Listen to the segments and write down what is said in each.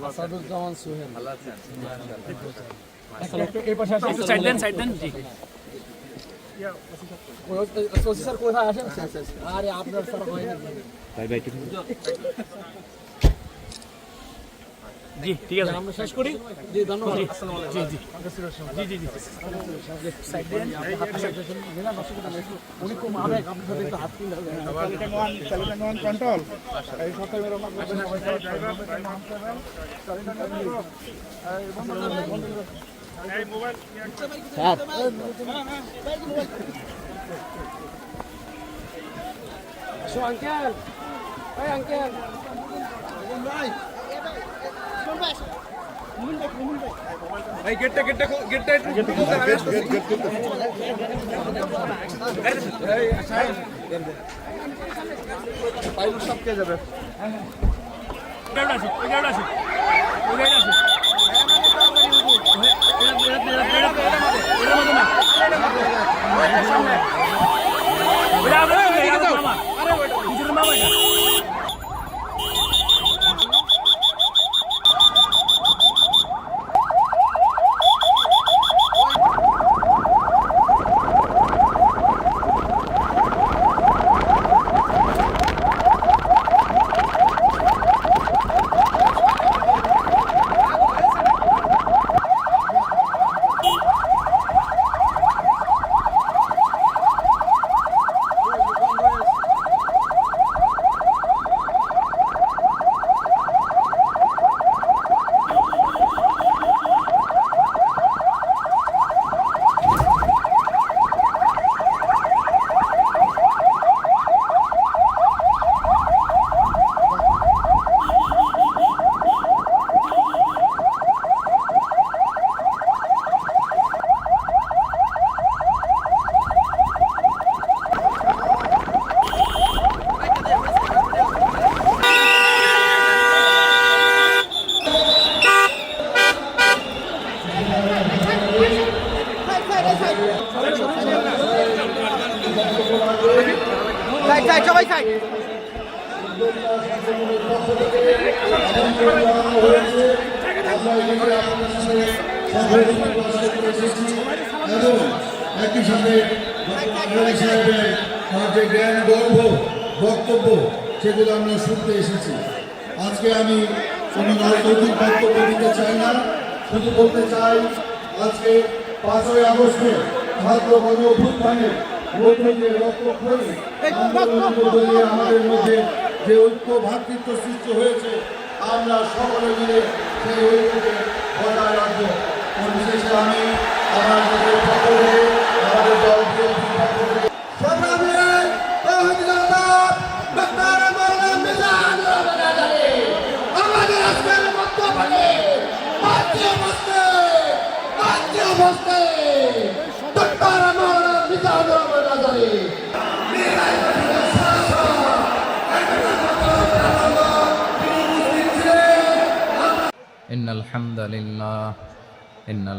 আসাদুজ্জামান সোহেল ভালো আছেন? সাইড দেন জি। স্যার কোথায় আসেন? আরে আপনার স্যার হয় না ভাই জি ঠিক আছে, আমরা শেষ করি। জি ধন্যবাদ। আসসালামু আলাইকুম। জি জি জি সাইড দেন। উনি খুব আবেগ, আপনার সাথে একটু হাত তুলে কন্ট্রোল এই সরকার মেরো না আঙ্কেল, এই আঙ্কেল ভাই এই গেটটা একটু পাইলট সব কে যাবে? সবাই সাইড। একই সাথে যে জ্ঞান গর্ব বক্তব্য সেগুলো আমরা শুনতে এসেছি। আজকে আমি কোনো রাজনৈতিক বক্তব্য দিতে চাই না, শুধু বলতে চাই আজকে 5ই আগস্টে ছাত্র গণ অভ্যুত্থানের মধ্যে যে রক্তক্ষয়ী আন্দোলনের মধ্যে দিয়ে আমাদের মধ্যে যে ঐক্য ভ্রাতৃত্ব সৃষ্টি হয়েছে, আমরা সকলে মিলে সেই ঐক্যকে বজায় রাখবো। বিশেষে আমি আমার নিজের পক্ষ থেকে আমাদের দলকে আমাদের আজকের বক্তব্যে إن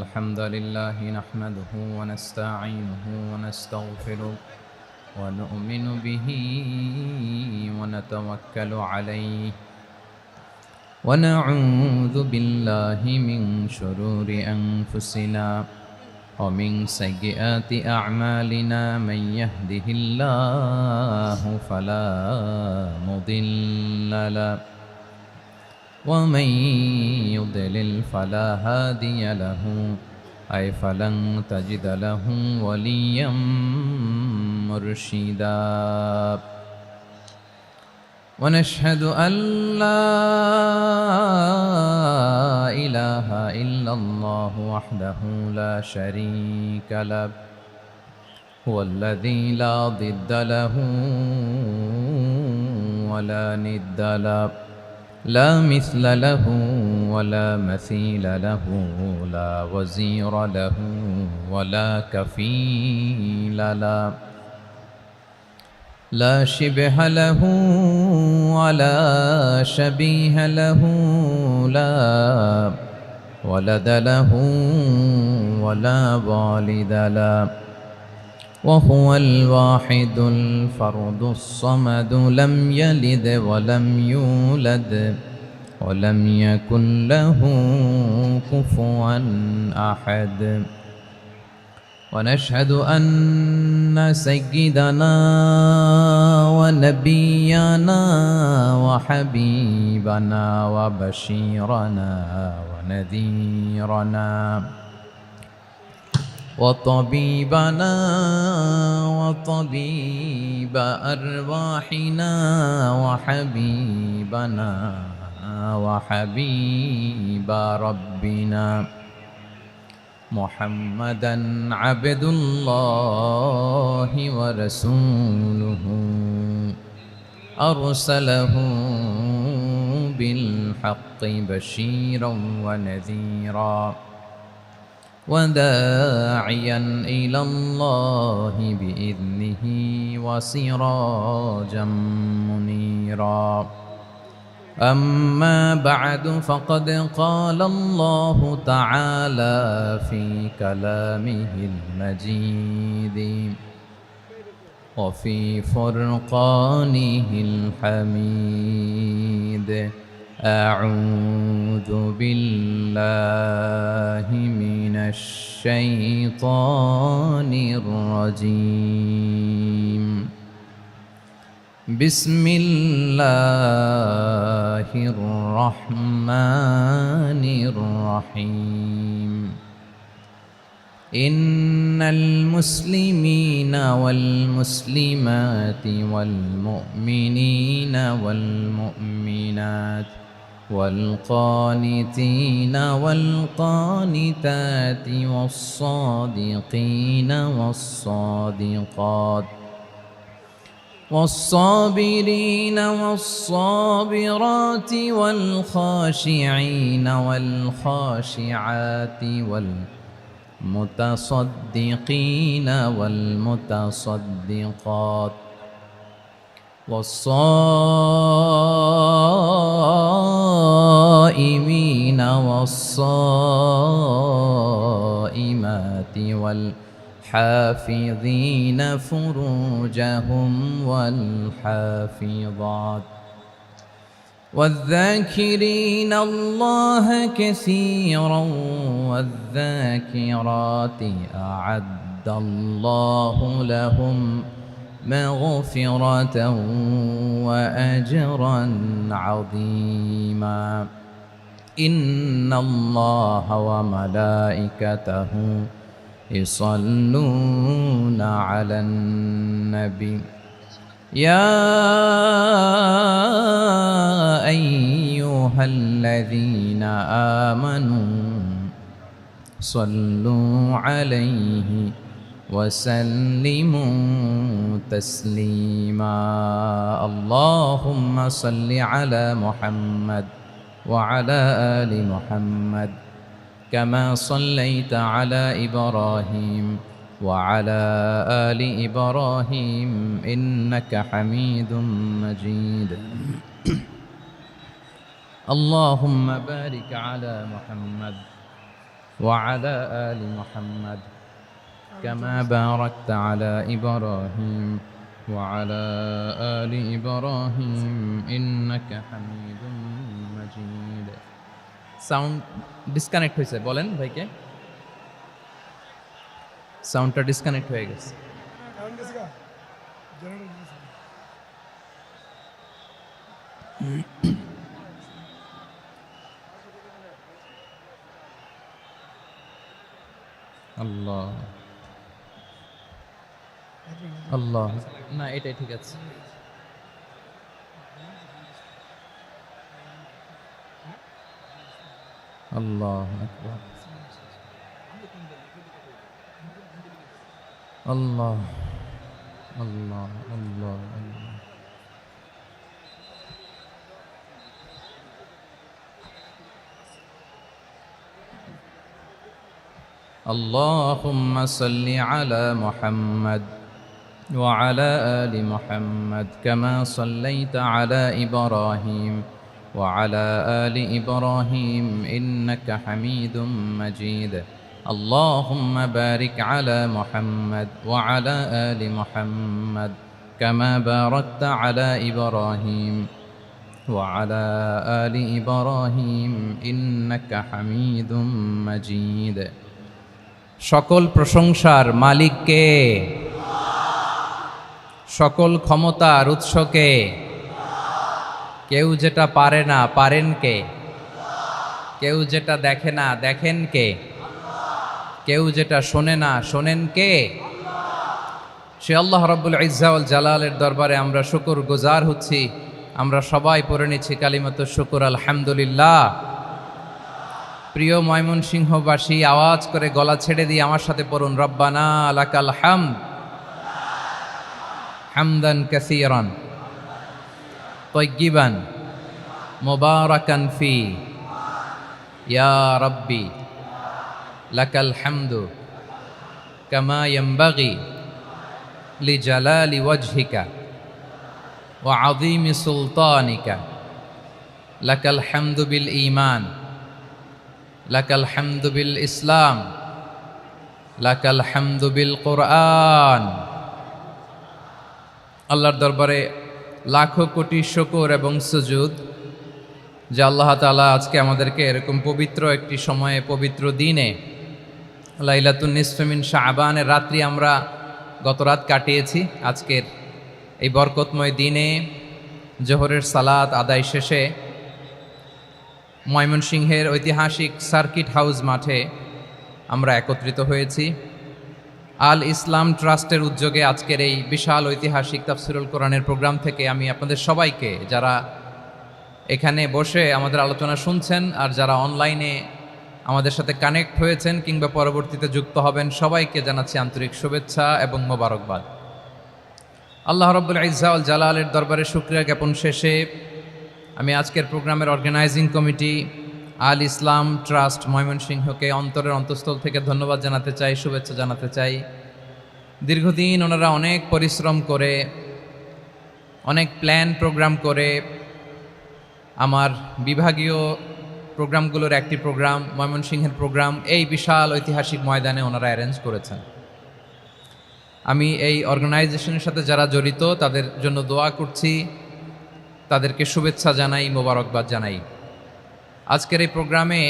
الحمد لله نحمده ونستعينه ونستغفره ونؤمن به ونتوكل عليه ونعوذ بالله من شرور أنفسنا ومن سيئات أعمالنا من يهده الله فلا مضل له ومن يضلل فلا هادي له أي فلن تجد له وليا مرشدا ونشهد أن لا إله إلا الله وحده لا شريك له هو الذي لا ضد له ولا ند له لا مثل له ولا مثيل له لا وزير له ولا كفيل له لا شبه له ولا شبيه له لا ولد له ولا والد له وهو الواحد الفرد الصمد لم يلد ولم يولد ولم يكن له كفوا أحد. ونشهد أن سيدنا ونبينا وحبيبنا وبشيرنا ونذيرنا وطبيبنا وطبيب أرواحنا وحبيبنا وحبيب ربنا محمدا عبد الله ورسوله أرسله بالحق بشيرا ونذيرا وداعيا إلى الله بإذنه وسراجا منيرا. أما بعد فقد قال الله تعالى في كلامه المجيد وفي فرقانه الحميد أعوذ بالله من الشيطان الرجيم بسم الله الرحمن الرحيم إن المسلمين والمسلمات والمؤمنين والمؤمنات والقانتين والقانتات والصادقين والصادقات والصابرين والصابرات والخاشعين والخاشعات والمتصدقين والمتصدقات والصائمين والصائمات والحافظين فروجهم والحافظات والذاكرين الله كثيرا والذاكرات أعد الله لهم مغفرة وأجرا عظيما. إن الله وملائكته يصلون على النبي يا أيها الذين آمنوا صلوا عليه وسلموا تسليما. اللهم صل على محمد وعلى آل محمد كما صليت على إبراهيم وعلى آل إبراهيم إنك حميد مجيد. اللهم بارك على محمد وعلى آل محمد كما باركت على إبراهيم وعلى آل إبراهيم إنك حميد مجيد. সাউন্ড ডিসকানেক্ট হয়েছে, বলেন ভাইকে। সাউন্ডটা ডিসকানেক্ট হয়ে গেছে। আল্লাহ আল্লাহ, না এটাই ঠিক আছে। আল্লাহ আকবার, আল্লাহ আল্লাহ আল্লাহ আল্লাহ। اللهم صل على محمد وعلى آل محمد كما صليت على إبراهيم وعلى آل إبراهيم إنك حميد مجيد. اللهم بارك على محمد وعلى آل محمد كما باركت على إبراهيم وعلى آل إبراهيم إنك حميد مجيد সকল প্রশংসার মালিক কে? সকল ক্ষমতার উৎস কে? কেউ যেটা পারে না পারেন কে? কেউ যেটা দেখে না দেখেন কে? কেউ যেটা শোনে না শোনেন কে? সে আল্লাহ রাব্বুল ইজ্জা ওয়াল জালালের দরবারে আমরা শুকর গুজার হচ্ছি। আমরা সবাই পড়ে নিচ্ছি কালিমাতুশ শুকর আলহামদুলিল্লাহ। প্রিয় ময়মনসিংহবাসী, আওয়াজ করে গলা ছেড়ে দিয়ে আমার সাথে পড়ুন, রব্বানা লাকাল হামদ হামদান কাসীরান তাইয়্যিবান মুবারাকান ফি ইয়া রাব্বি লাকাল হামদু কামা ইয়ানবাগি লিজালালি ওয়াজহিকা ওয়া আযীমি সুলতানিকা লাকাল হামদু বিল ঈমান লাকাল হামদু বিল ইসলাম লাকাল হামদু বিল কোরআন। আল্লাহর দরবারে লাখো কোটি শুকর এবং সুজুদ যে আল্লাহ তাআলা আজকে আমাদেরকে এরকম পবিত্র একটি সময়ে পবিত্র দিনে লাইলাতুন নিসফে মিন শাবানের রাত্রি আমরা গত রাত কাটিয়েছি। আজকের এই বরকতময় দিনে জোহরের সালাত আদায় শেষে ময়মনসিংহের ঐতিহাসিক সার্কিট হাউস মাঠে আমরা একত্রিত হয়েছি। আল ইসলাম ট্রাস্টের উদ্যোগে আজকের এই বিশাল ঐতিহাসিক তাফসিরুল কোরআনের প্রোগ্রাম থেকে আমি আপনাদের সবাইকে, যারা এখানে বসে আমাদের আলোচনা শুনছেন আর যারা অনলাইনে আমাদের সাথে কানেক্ট হয়েছেন কিংবা পরবর্তীতে যুক্ত হবেন, সবাইকে জানাচ্ছি আন্তরিক শুভেচ্ছা এবং মোবারকবাদ। আল্লাহ রাব্বুল ইজ্জা ওয়াল জালালের দরবারে শুকরিয়া জ্ঞাপন শেষে আমি আজকের প্রোগ্রামের অর্গানাইজিং কমিটি আল ইসলাম ট্রাস্ট ময়মনসিংহকে অন্তরের অন্তঃস্থল থেকে ধন্যবাদ জানাতে চাই, শুভেচ্ছা জানাতে চাই। দীর্ঘদিন ওনারা অনেক পরিশ্রম করে, অনেক প্ল্যান প্রোগ্রাম করে আমার বিভাগীয় প্রোগ্রামগুলোর একটি প্রোগ্রাম, ময়মনসিংহের প্রোগ্রাম, এই বিশাল ঐতিহাসিক ময়দানে ওনারা অ্যারেঞ্জ করেছেন। আমি এই অর্গানাইজেশনের সাথে যারা জড়িত তাদের জন্য দোয়া করছি, তাদেরকে শুভেচ্ছা জানাই, মোবারকবাদ জানাই। আজকের এই প্রোগ্রামে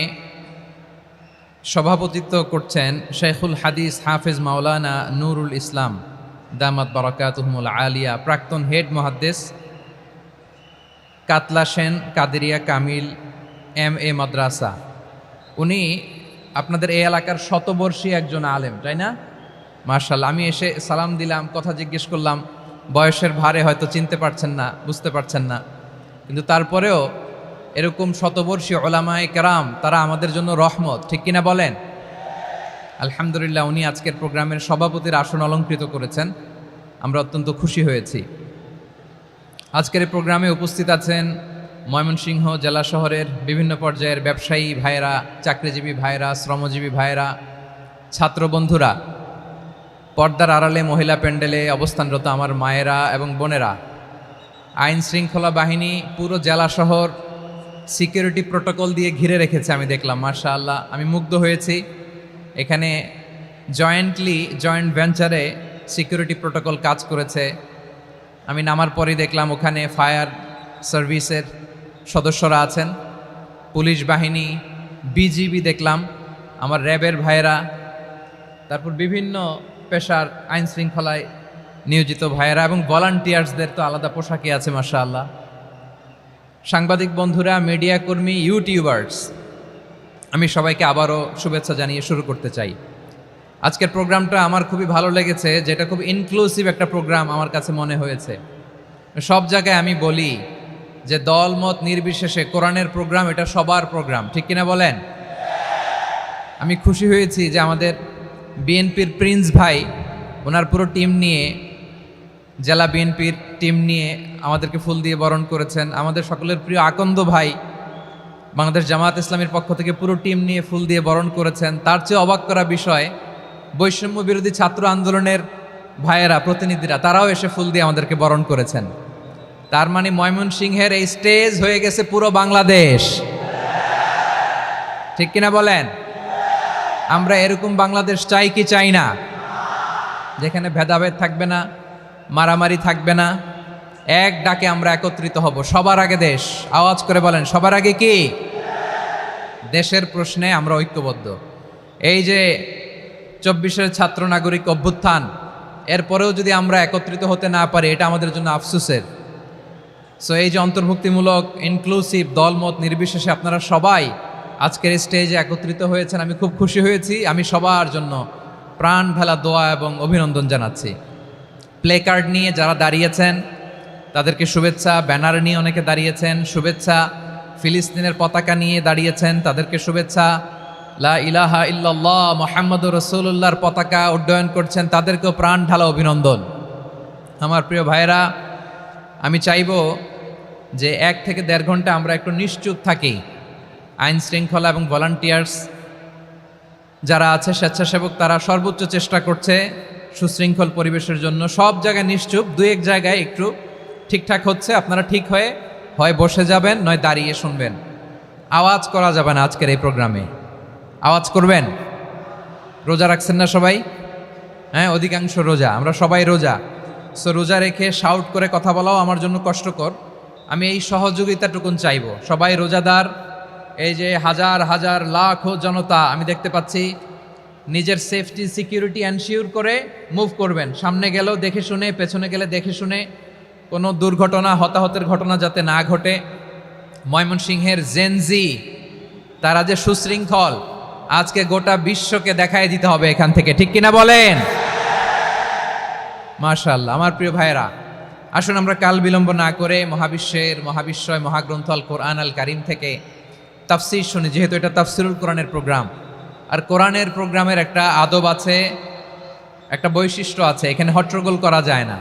সভাপতিত্ব করছেন শেখুল হাদিস হাফেজ মাওলানা নুরুল ইসলাম দামাত বারাকাতুহুমুল আলিয়া, প্রাক্তন হেড মুহাদ্দিস কাতলা সেন কাদেরিয়া কামিল MA মাদ্রাসা। উনি আপনাদের এই এলাকার শতবর্ষী একজন আলেম, তাই না? মাশাআল্লাহ। আমি এসে সালাম দিলাম, কথা জিজ্ঞেস করলাম, বয়সের ভারে হয়তো চিনতে পারছেন না, বুঝতে পারছেন না, কিন্তু তারপরেও এরকম শতবর্ষী ওলামায়ে কেরাম তারা আমাদের জন্য রহমত, ঠিক কিনা বলেন? আলহামদুলিল্লাহ। উনি আজকের প্রোগ্রামের সভাপতির আসন অলঙ্কৃত করেছেন, আমরা অত্যন্ত খুশি হয়েছি। আজকের এই প্রোগ্রামে উপস্থিত আছেন ময়মনসিংহ জেলা শহরের বিভিন্ন পর্যায়ের ব্যবসায়ী ভাইয়েরা, চাকরিজীবী ভাইয়েরা, শ্রমজীবী ভাইয়েরা, ছাত্র বন্ধুরা, পর্দার আড়ালে মহিলা প্যান্ডেলে অবস্থানরত আমার মায়েরা এবং বোনেরা, আইন শৃঙ্খলা বাহিনী পুরো জেলা শহর সিকিউরিটি প্রোটোকল দিয়ে ঘিরে রেখেছে, আমি দেখলাম। মাশাআল্লাহ, আমি মুগ্ধ হয়েছি। এখানে জয়েন্ট ভেঞ্চারে সিকিউরিটি প্রোটোকল কাজ করেছে। আমি নামার পরেই দেখলাম ওখানে ফায়ার সার্ভিসের সদস্যরা আছেন, পুলিশ বাহিনী, বিজিবি দেখলাম, আমার র্যাবের ভাইয়েরা, তারপর বিভিন্ন পেশার আইন শৃঙ্খলায় নিয়োজিত ভাইয়েরা এবং ভলান্টিয়ার্সদের তো আলাদা পোশাকই আছে মাশাআল্লাহ। সাংবাদিক বন্ধুরা, মিডিয়া কর্মী, ইউটিউবার্স, আমি সবাইকে আবারও শুভেচ্ছা জানিয়ে শুরু করতে চাই। আজকের প্রোগ্রামটা আমার খুবই ভালো লেগেছে, যেটা খুব ইনক্লুসিভ একটা প্রোগ্রাম আমার কাছে মনে হয়েছে। সব জায়গায় আমি বলি যে দলমত নির্বিশেষে কোরআনের প্রোগ্রাম এটা সবার প্রোগ্রাম, ঠিক কিনা বলেন? আমি খুশি হয়েছি যে আমাদের বিএনপির প্রিন্স ভাই ওনার পুরো টিম নিয়ে, জেলা বিএনপির টিম নিয়ে আমাদেরকে ফুল দিয়ে বরণ করেছেন। আমাদের সকলের প্রিয় আকন্দ ভাই বাংলাদেশ জামাত ইসলামীর পক্ষ থেকে পুরো টিম নিয়ে ফুল দিয়ে বরণ করেছেন। তার চেয়ে অবাক করা বিষয়, বৈষম্য বিরোধী ছাত্র আন্দোলনের ভাইয়েরা, প্রতিনিধিরা, তারাও এসে ফুল দিয়ে আমাদেরকে বরণ করেছেন। তার মানে ময়মনসিংহের এই স্টেজ হয়ে গেছে পুরো বাংলাদেশ, ঠিক কিনা বলেন? আমরা এরকম বাংলাদেশ চাই কি চাই না? যেখানে ভেদাভেদ থাকবে না, মারামারি থাকবে না, এক ডাকে আমরা একত্রিত হব। সবার আগে দেশ, আওয়াজ করে বলেন সবার আগে কি? দেশের প্রশ্নে আমরা ঐক্যবদ্ধ। এই যে 24-এর ছাত্র নাগরিক অভ্যুত্থান, এরপরেও যদি আমরা একত্রিত হতে না পারি, এটা আমাদের জন্য আফসোসের। সো এই যে অন্তর্ভুক্তিমূলক ইনক্লুসিভ দলমত নির্বিশেষে আপনারা সবাই আজকের স্টেজে একত্রিত হয়েছেন, আমি খুব খুশি হয়েছি। আমি সবার জন্য প্রাণ ঢালা দোয়া এবং অভিনন্দন জানাচ্ছি। প্লে কার্ড নিয়ে যারা দাঁড়িয়েছেন তাদেরকে শুভেচ্ছা, ব্যানার নিয়ে অনেকে দাঁড়িয়েছেন শুভেচ্ছা, ফিলিস্তিনের পতাকা নিয়ে দাঁড়িয়েছেন তাদেরকে শুভেচ্ছা, লা ইলাহা ইল্লাল্লাহ মুহাম্মাদুর রাসূলুল্লাহর পতাকা উড্ডয়ন করছেন তাদেরকেও প্রাণ ঢালা অভিনন্দন। আমার প্রিয় ভাইয়েরা, আমি চাইব যে 1 থেকে 1.5 ঘন্টা আমরা একটু নিশ্চুপ থাকি। আইন শৃঙ্খলা এবং ভলান্টিয়ার্স যারা আছে, স্বেচ্ছাসেবক, তারা সর্বোচ্চ চেষ্টা করছে সুশৃঙ্খল পরিবেশের জন্য। সব জায়গায় নিশ্চুপ, 2-1 জায়গায় একটু ঠিকঠাক হচ্ছে। আপনারা ঠিক হয়ে হয় বসে যাবেন, নয় দাঁড়িয়ে শুনবেন। আওয়াজ করা যাবে না আজকের এই প্রোগ্রামে। আওয়াজ করবেন? রোজা রাখছেন না সবাই? হ্যাঁ, অধিকাংশ রোজা, আমরা সবাই রোজা। সো রোজা রেখে শাউট করে কথা বলাও আমার জন্য কষ্টকর। আমি এই সহযোগিতাটুকুন চাইব। সবাই রোজাদার, এই যে হাজার হাজার লাখ জনতা আমি দেখতে পাচ্ছি, নিজের সেফটি সিকিউরিটি এনশিওর করে মুভ করবেন। সামনে গেলেও দেখে শুনে, পেছনে গেলে দেখে শুনে, কোনো দুর্ঘটনা, হতাহতের ঘটনা যাতে না ঘটে। ময়মনসিংহের জেনজি তারা যে সুশৃঙ্খল, আজকে গোটা বিশ্বকে দেখাই দিতে হবে এখান থেকে, ঠিক কিনা বলেন? মাশাআল্লাহ। আমার প্রিয় ভাইয়েরা, আসুন আমরা কাল বিলম্ব না করে মহাবিশ্বয় মহাগ্রন্থ আল কোরআন আল কারিম থেকে তাফসির শুনি, যেহেতু এটা তাফসিরুল কোরআনের প্রোগ্রাম। আর কোরআনের প্রোগ্রামের একটা আদব আছে, একটা বৈশিষ্ট্য আছে, এখানে হট্টগোল করা যায় না।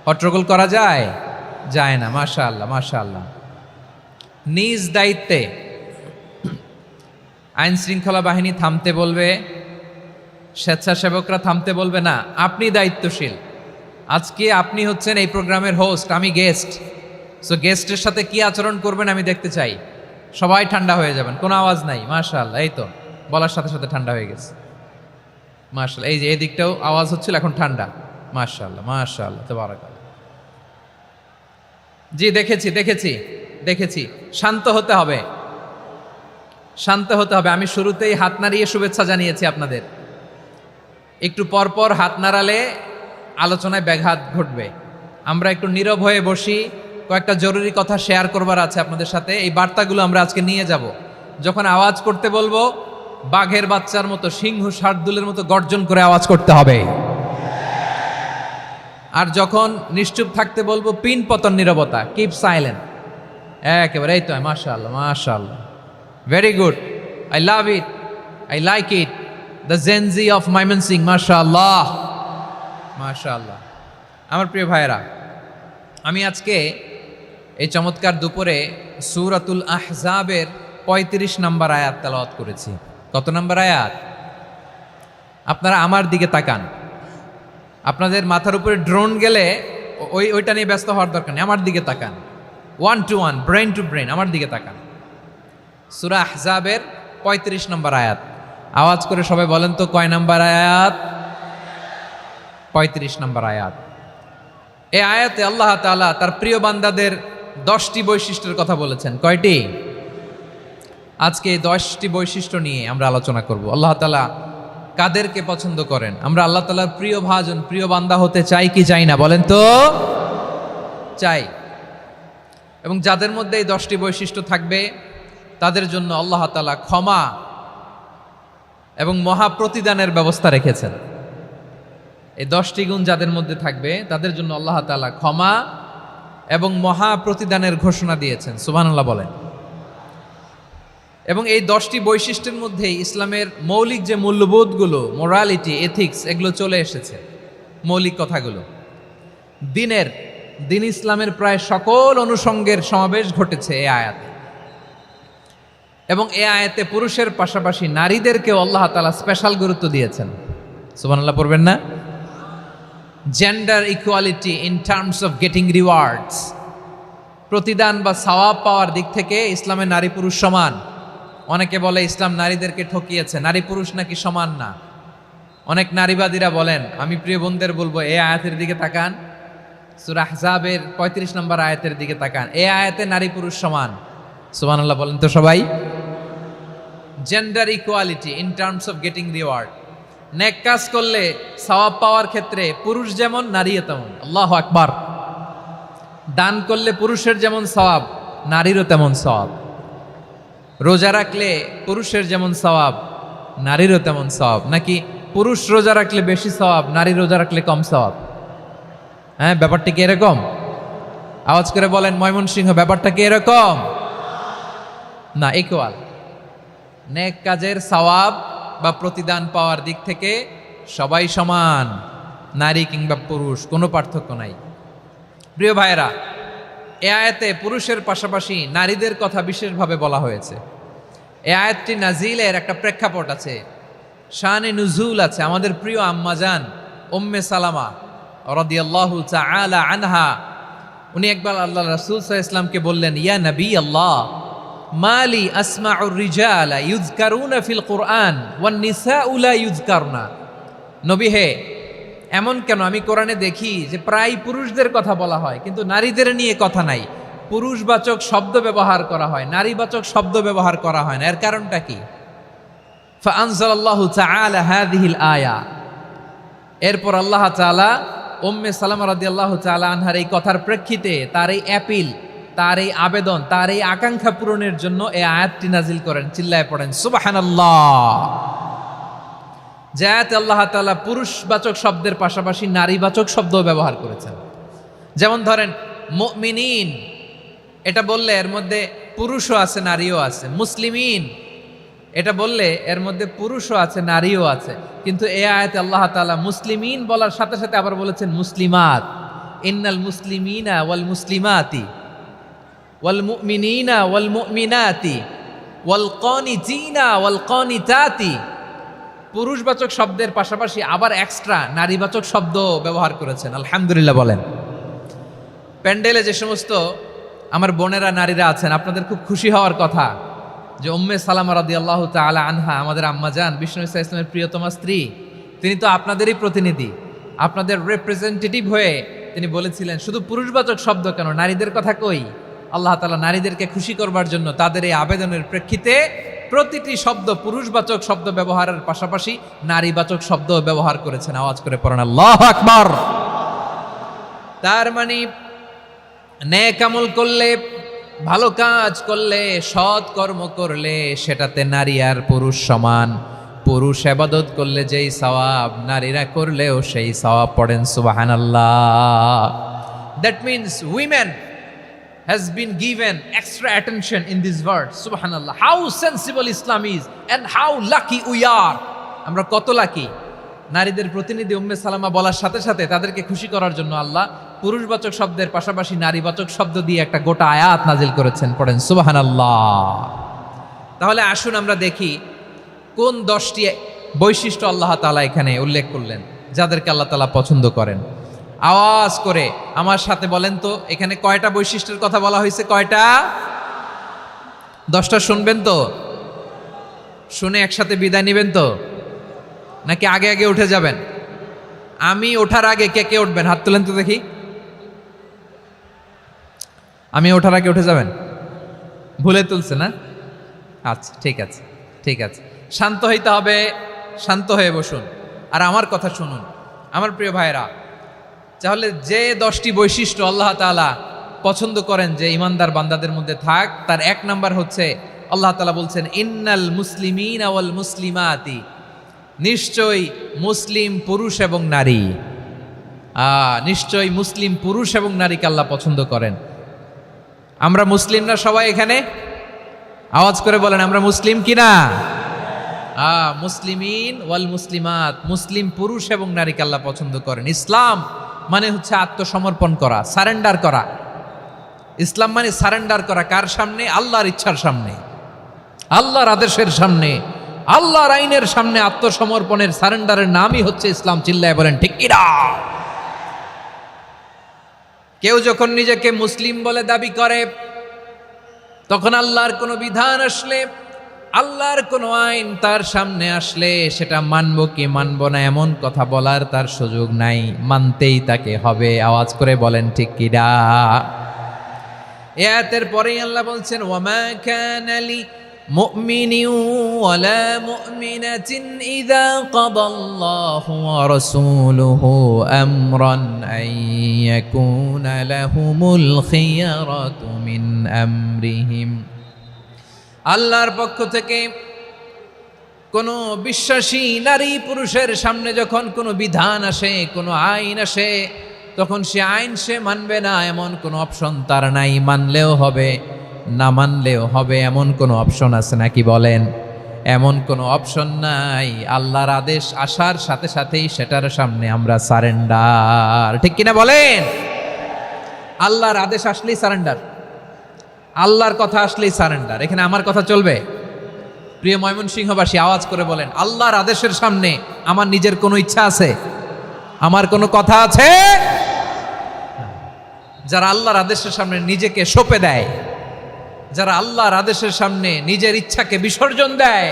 হট্টগোল করা যায় না। মাশাআল্লাহ মাশাআল্লাহ। নিজ দায়িত্বে আইন শৃঙ্খলা বাহিনী থামতে বলবে, স্বেচ্ছাসেবকরা থামতে বলবে না। আপনি দায়িত্বশীল। আজকে আপনি হচ্ছেন এই প্রোগ্রামের হোস্ট, আমি গেস্ট। সো গেস্টের সাথে কি আচরণ করবেন আমি দেখতে চাই। সবাই ঠান্ডা হয়ে যাবেন, কোনো আওয়াজ নাই। মাশাআল্লাহ, এই তো বলার সাথে সাথে ঠান্ডা হয়ে গেছে। মাশাআল্লাহ, এই যে এই দিকটাও আওয়াজ হচ্ছিল, এখন ঠান্ডা। মাশাআল্লাহ মাশাআল্লাহ, তাবারাকাল্লাহ। জি, দেখেছি। শান্ত হতে হবে। আমি শুরুতেই হাত নাড়িয়ে শুভেচ্ছা জানিয়েছি আপনাদের। একটু পরপর হাত নাড়ালে আলোচনায় ব্যাঘাত ঘটবে। আমরা একটু নীরব হয়ে বসি, কয়েকটা জরুরি কথা শেয়ার করবার আছে আপনাদের সাথে। এই বার্তাগুলো আমরা আজকে নিয়ে যাব। যখন আওয়াজ করতে বলবো, বাঘের বাচ্চার মতো, সিংহ শার্দুলের মতো গর্জন করে আওয়াজ করতে হবে। আর যখন নিশ্চুপ থাকতে বলবো, পিন পতন নীরবতা, কিপ সাইলেন্ট। একেবারে এই তো। মাশাআল্লাহ মাশাআল্লাহ, very good, I love it, I like it, the Gen Z of Mymensingh. মাশাআল্লাহ মাশাআল্লাহ। আমার প্রিয় ভাইয়েরা, আমি আজকে এই চমৎকার দুপুরে সূরাতুল আহজাবের 35 নম্বর আয়াত তেলাওয়াত করেছি। কত নম্বর আয়াত? আপনারা আমার দিকে তাকান। আপনাদের মাথার উপরে ড্রোন গেলে ওইটা নিয়ে ব্যস্ত হওয়ার দরকার নেই, আমার দিকে তাকান। 1 to 1, ব্রেন টু ব্রেন, আমার দিকে তাকান। সূরা আহজাবের 35 নম্বর আয়াত। আওয়াজ করে সবাই বলেন তো, কয় নম্বর আয়াত? 35 নম্বর আয়াত। এই আয়াতে আল্লাহ তাআলা তার প্রিয় বান্দাদের 10টি বৈশিষ্ট্যের কথা বলেছেন। কয়টি? আজকে এই 10টি বৈশিষ্ট্য নিয়ে আমরা আলোচনা করব। আল্লাহ তাআলা কাদেরকে পছন্দ করেন? আমরা আল্লাহ তাআলার প্রিয় ভাজন, প্রিয় বান্দা হতে চাই কি চাই না? বলেন তো। চাই। এবং যাদের মধ্যে এই 10টি বৈশিষ্ট্য থাকবে তাদের জন্য আল্লাহ তাআলা ক্ষমা এবং মহা প্রতিদানের ব্যবস্থা রেখেছেন। এই 10টি গুণ যাদের মধ্যে থাকবে তাদের জন্য আল্লাহ তাআলা ক্ষমা এবং মহা প্রতিদানের ঘোষণা দিয়েছেন। সুবহানাল্লাহ বলেন। এবং এই 10টি বৈশিষ্ট্যের মধ্যেই ইসলামের মৌলিক যে মূল্যবোধগুলো, মোরালিটি, এথিক্স, এগুলো চলে এসেছে। মৌলিক কথাগুলো দিন ইসলামের প্রায় সকল অনুষঙ্গের সমাবেশ ঘটেছে এই আয়াতে। এবং এই আয়াতে পুরুষের পাশাপাশি নারীদেরকেও আল্লাহ তাআলা স্পেশাল গুরুত্ব দিয়েছেন। সুবহানাল্লাহ পড়বেন না? Gender equality in terms of getting rewards, প্রতিদান বা সওয়াব পাওয়ার দিক থেকে ইসলামের নারী পুরুষ সমান। অনেকে বলে ইসলাম নারীদেরকে ঠকিয়েছে, নারী পুরুষ নাকি সমান না। অনেক নারীবাদীরা বলেন, আমি প্রিয় বোনদের বলবো এই আয়াতের দিকে তাকান, সূরা আহজাবের 35 নম্বর আয়াতের দিকে তাকান। এই আয়াতে নারী পুরুষ সমান। সুবহানাল্লাহ বলেন তো সবাই। Gender equality in terms of getting reward. নেক কাজ করলে সওয়াব পাওয়ার ক্ষেত্রে পুরুষ যেমন নারীও তেমন। আল্লাহু আকবার। দান করলে পুরুষের যেমন সওয়াব, নারীরও তেমন সওয়াব। রোজা রাখলে পুরুষের যেমন সওয়াব, নারীরও তেমন সওয়াব। নাকি পুরুষ রোজা রাখলে বেশি সওয়াব, নারী রোজা রাখলে কম সওয়াব? হ্যাঁ, ব্যাপারটা কি এরকম? আওয়াজ করে বলেন ময়মনসিংহ, ব্যাপারটা কি এরকম? না, ইকুয়াল। নেক কাজের সওয়াব বা প্রতিদান পাওয়ার দিক থেকে সবাই সমান, নারী কিংবা পুরুষ, কোনো পার্থক্য নাই। প্রিয় ভাইয়েরা, এ আয়াতে পুরুষের পাশাপাশি নারীদের কথা বিশেষভাবে বলা হয়েছে। এ আয়াতটি নাজিলের একটা প্রেক্ষাপট আছে, শানে নুজুল আছে। আমাদের প্রিয় আম্মাজান উম্মে সালামা রাদিয়াল্লাহু তাআলা আনহা, উনি একবার আল্লাহ রাসূল সাল্লাল্লাহু আলাইহি ওয়াসাল্লামকে বললেন, ইয়া নবী আল্লাহ, মালি আসমাউর রিজালা ইউযকারুনা ফিল কুরআন ওয়ান নিসাউ লা ইউযকারনা। নবী হে, এমন কেন আমি কোরআনে দেখি যে প্রায় পুরুষদের কথা বলা হয় কিন্তু নারীদের নিয়ে কথা নাই। পুরুষবাচক শব্দ ব্যবহার করা হয়, নারীবাচক শব্দ ব্যবহার করা হয় না। এর কারণটা কি? ফাআনজালাল্লাহু তাআলা হাযিহিল আয়া। এরপর আল্লাহ তাআলা উম্মে সালামা রাদিয়াল্লাহু তাআলা আনহার এই কথার প্রেক্ষিতে, তার এই অ্যাপিল, তার এই আবেদন, তার এই আকাঙ্ক্ষা পূরণের জন্য এই আয়াতটি নাজিল করেন। চিল্লায় পড়েন সুবহানাল্লাহ। যে আয়াতে আল্লাহ তাআলা পুরুষবাচক শব্দের পাশাপাশি নারীবাচক শব্দও ব্যবহার করেছেন। যেমন ধরেন মুমিনিন, এটা বললে এর মধ্যে পুরুষও আছে নারীও আছে। মুসলিমিন, এটা বললে এর মধ্যে পুরুষও আছে নারীও আছে। কিন্তু এই আয়াতে আল্লাহ তাআলা মুসলিমিন বলার সাথে সাথে আবার বলেছেন মুসলিমাত। ইন্নাল মুসলিমিনা ওয়াল মুসলিমাতি ওয়াল মুমিনিনা ওয়াল মুমিনাতি ওয়াল কানিতিনা ওয়াল কানিতাতি। পুরুষবাচক শব্দের পাশাপাশি আবার এক্সট্রা নারীবাচক শব্দ ব্যবহার করেছেন। আলহামদুলিল্লাহ বলেন। প্যান্ডেলে যে সমস্ত আমার বোনেরা নারীরা আছেন, আপনাদের খুব খুশি হওয়ার কথা যে উম্মে সালামা রাদিয়াল্লাহু তাআলা আনহা, আমাদের আম্মাজান বিষ্ণু ইসা ইসলামের প্রিয়তমা স্ত্রী, তিনি তো আপনাদেরই প্রতিনিধি, আপনাদের রিপ্রেজেন্টেটিভ হয়ে তিনি বলেছিলেন শুধু পুরুষবাচক শব্দ কেন, নারীদের কথা কই। আল্লাহ তাআলা নারীদেরকে খুশি করবার জন্য তাদের এই আবেদনের প্রেক্ষিতে প্রতিটি শব্দ পুরুষবাচক শব্দ ব্যবহারের পাশাপাশি নারীবাচক শব্দ ব্যবহার করেছেন। আওয়াজ করে পড়েন আল্লাহু আকবার। তার মানে নেক আমল করলে, ভালো কাজ করলে, সৎ কর্ম করলে সেটাতে নারী আর পুরুষ সমান। পুরুষ ইবাদত করলে যেই সওয়াব, নারীরা করলেও সেই সওয়াব। পড়েন সুবহানাল্লাহ। That means women has been given extra attention in this verse. Subhanallah. How sensible Islam is and how lucky we are. আমরা কত লাকি। নারীদের প্রতিনিধি উম্মে সালামা বলার সাথে সাথে তাদেরকে খুশি করার জন্য আল্লাহ পুরুষবাচক শব্দের পাশাপাশি নারীবাচক শব্দ দিয়ে একটা গোটা আয়াত নাজিল করেছেন। পড়েন সুবহানাল্লাহ। তাহলে আসুন আমরা দেখি কোন 10টি বৈশিষ্ট্য আল্লাহ তাআলা এখানে উল্লেখ করলেন যাদেরকে আল্লাহ তাআলা পছন্দ করেন। আওয়াজ করে আমার সাথে বলেন তো, এখানে কয়টা বৈশিষ্ট্যের কথা বলা হয়েছে? কয়টা? 10টা শুনবেন তো? শুনে একসাথে বিদায় নেবেন তো, নাকি আগে আগে উঠে যাবেন? আমি ওঠার আগে কে কে উঠবেন? হাত তুলেন তো দেখি। আমি ওঠার আগে উঠে যাবেন? ভুলে তুলছে না? আচ্ছা, ঠিক আছে, ঠিক আছে। শান্ত হইতে হবে, শান্ত হয়ে বসুন আর আমার কথা শুনুন আমার প্রিয় ভাইরা। তাহলে যে 10টি বৈশিষ্ট্য আল্লাহ তাআলা পছন্দ করেন যে ইমানদার বান্দাদের মধ্যে থাক, তার 1 নাম্বার হচ্ছে আল্লাহ তাআলা বলছেন ইন্নাল মুসলিমিনা ওয়াল মুসলিমাতি। নিশ্চয়ই মুসলিম পুরুষ এবং নারী, নিশ্চয়ই মুসলিম পুরুষ এবং নারীকে আল্লাহ পছন্দ করেন। আমরা মুসলিম না সবাই এখানে? আওয়াজ করে বলেন আমরা মুসলিম কিনা? মুসলিমিন ওয়াল মুসলিমাত, মুসলিম পুরুষ এবং নারীকে আল্লাহ পছন্দ করেন। ইসলাম মানে হচ্ছে আত্মসমর্পণ করা, সারেন্ডার করা। ইসলাম মানে সারেন্ডার করা কার সামনে? আল্লাহর ইচ্ছার সামনে, আল্লাহর আদেশের সামনে, আল্লাহর আইনের সামনে আত্মসমর্পণের সারেন্ডারের নামই হচ্ছে ইসলাম। চিল্লায় বলেন ঠিক কিনা? কেউ যখন নিজেকে মুসলিম বলে দাবি করে, তখন আল্লাহর কোনো বিধান আসলে আল্লাহর কোনো আইন তার সামনে আসলে সেটা মানব কি মানব না এমন কথা বলার তার সুযোগ নাই, মানতেই তাকে হবে। আওয়াজ করে বলেন ঠিক কিনা? এই আয়াতের পরেই আল্লাহ বলছেন ওয়ামা কানা লি মুমিনিন ওয়ালা মুমিনাতিন ইযা কাদাল্লাহু ওয়া রাসূলুহু আমরান আন ইয়াকুনা লাহুমুল খিয়ারাতু মিন আমরিহিম। আল্লাহর পক্ষ থেকে কোনো বিশ্বাসী নারী পুরুষের সামনে যখন কোনো বিধান আসে, কোনো আইন আসে, তখন সে আইন সে মানবে না এমন কোনো অপশন তার নাই। মানলেও হবে, না মানলেও হবে, এমন কোনো অপশন আছে নাকি বলেন? এমন কোনো অপশন নাই। আল্লাহর আদেশ আসার সাথে সাথেই সেটার সামনে আমরা সারেন্ডার। ঠিক কিনা বলেন? আল্লাহর আদেশ আসলেই সারেন্ডার, আল্লাহর কথা আসলেই সারেন্ডার। এখানে আমার কথা চলবে? প্রিয় ময়মনসিংহবাসী, আওয়াজ করে বলেন, আল্লাহর আদেশের সামনে আমার নিজের কোনো ইচ্ছা আছে? আমার কোনো কথা আছে? যারা আল্লাহর আদেশের সামনে নিজেকে সঁপে দেয়, যারা আল্লাহর আদেশের সামনে নিজের ইচ্ছাকে বিসর্জন দেয়,